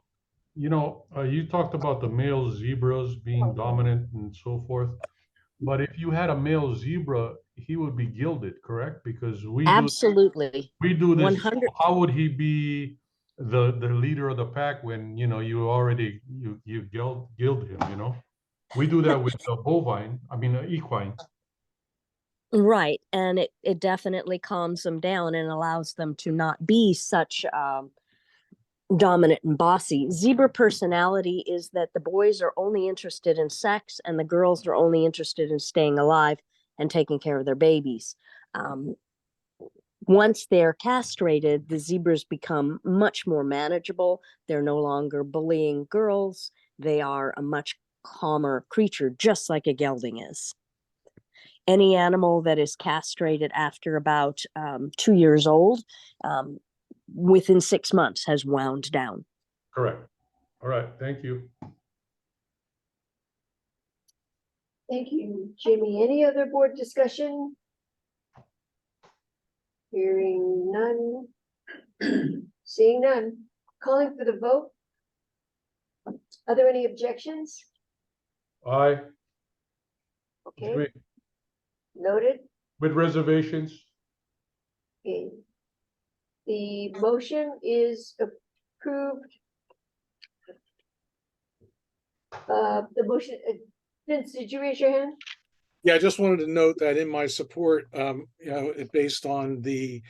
You know, you talked about the male zebras being dominant and so forth. But if you had a male zebra, he would be gilded, correct? Because we absolutely do this. 100. How would he be the leader of the pack when you already gild him? We do that with the bovine. I mean, equine. Right, and it definitely calms them down and allows them to not be such dominant and bossy. Zebra personality is that the boys are only interested in sex and the girls are only interested in staying alive and taking care of their babies. Once they're castrated, the zebras become much more manageable. They're no longer bullying girls. They are a much calmer creature, just like a gelding is. Any animal that is castrated after about 2 years old, within 6 months has wound down. Correct. All right, thank you. Thank you, Jimmy. Any other board discussion? Hearing none. Seeing none. Calling for the vote. Are there any objections? Aye. Okay, Jimmy, noted. with reservations. Okay. The motion is approved. The motion, Vince, did you raise your hand? Yeah, I just wanted to note that in my support, you know, based on the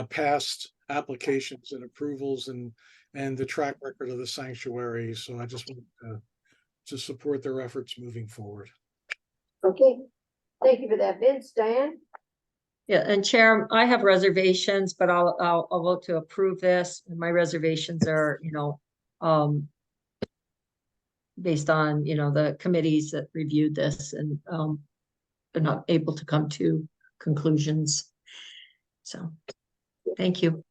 past applications and approvals and the track record of the sanctuary. So I just want to support their efforts moving forward. Okay, thank you for that, Vince. Diane? Yeah, and Chair, I have reservations, but I'll vote to approve this. And my reservations are, based on, the committees that reviewed this and they're not able to come to conclusions. So, thank you.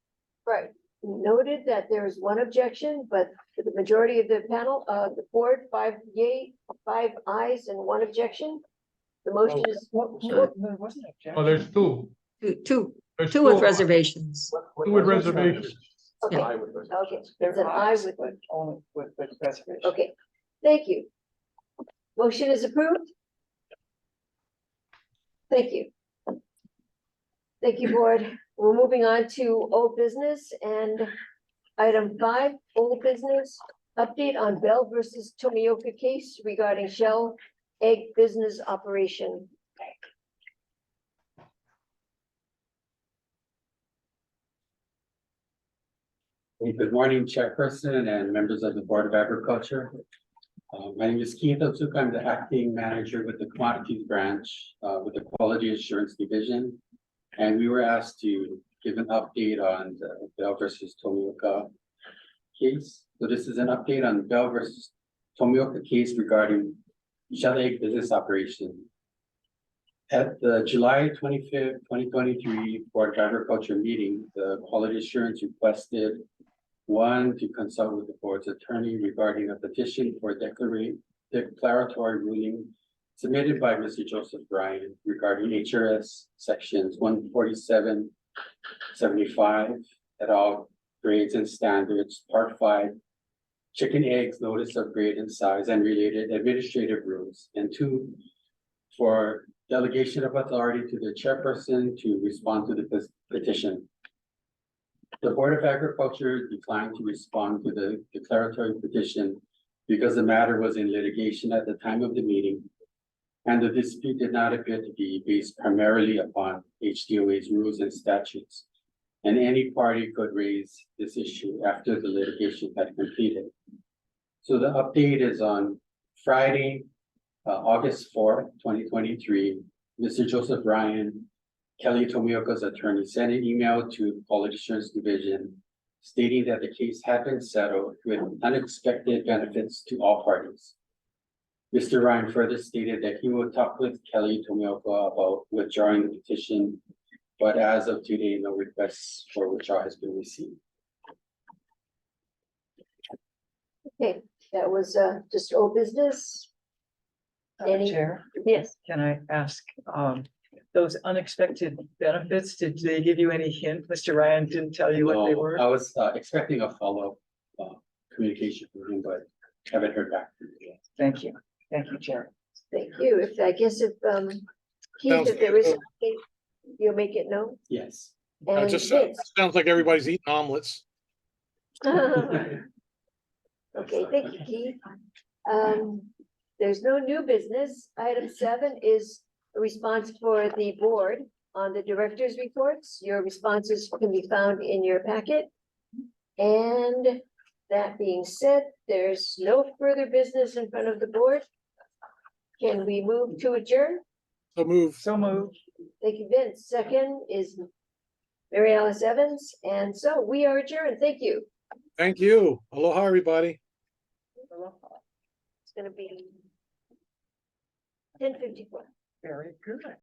Right. Noted that there is one objection, but for the majority of the panel, the board, 5 yay, 5 ayes, and 1 objection. The motion is. Oh, there's two. Two There's with reservations. Two with reservations. Okay, okay, it's an aye with. Only with reservation. Okay, thank you. Motion is approved. Thank you. Thank you, board. We're moving on to old business and item 5, old business. Update on Bell versus Tomioka case regarding shell egg business operation. Good morning, Chairperson and members of the Board of Agriculture. My name is Keith Otsuka. I'm the acting manager with the Commodities Branch with the Quality Assurance Division. And we were asked to give an update on the Bell versus Tomioka case. So this is an update on Bell versus Tomioka case regarding shell egg business operation. At the July 25th, 2023 Board of Agriculture meeting, the Quality Assurance requested 1, to consult with the board's attorney regarding a petition for declaratory ruling submitted by Mr. Joseph Bryan regarding HRS sections 147.75 et al. Grades and standards, part 5, chicken eggs, notice of grade and size and related administrative rules, and 2, for delegation of authority to the chairperson to respond to the petition. The Board of Agriculture declined to respond to the declaratory petition because the matter was in litigation at the time of the meeting, and the dispute did not appear to be based primarily upon HDOA's rules and statutes, and any party could raise this issue after the litigation had completed. So the update is on Friday, August 4th, 2023, Mr. Joseph Bryan, Kelly Tomioka's attorney, sent an email to Quality Assurance Division stating that the case had been settled with unexpected benefits to all parties. Mr. Ryan further stated that he will talk with Kelly Tomioka about withdrawing the petition, but as of today, no requests for withdrawal has been received. Okay, that was just old business. Any? Chair? Yes. Can I ask, those unexpected benefits, did they give you any hint? Mr. Ryan didn't tell you what they No, were? I was expecting a follow-up communication from him, but haven't heard back from him yet. Thank you, Chair. Thank you. If Keith, if there is an update, you'll make it known. Yes. And Just Vince. sounds like everybody's eating omelets. Okay, thank you, Keith. There's no new business. Item 7 is a response for the board on the director's reports. Your responses can be found in your packet. And That being said, there's no further business in front of the board. Can we move to adjourn? So move. So moved. Thank you, Vince. Second is Mary Alice Evans, and so we are adjourned. Thank you. Thank you. Aloha, everybody. It's gonna be 10:54. Very good.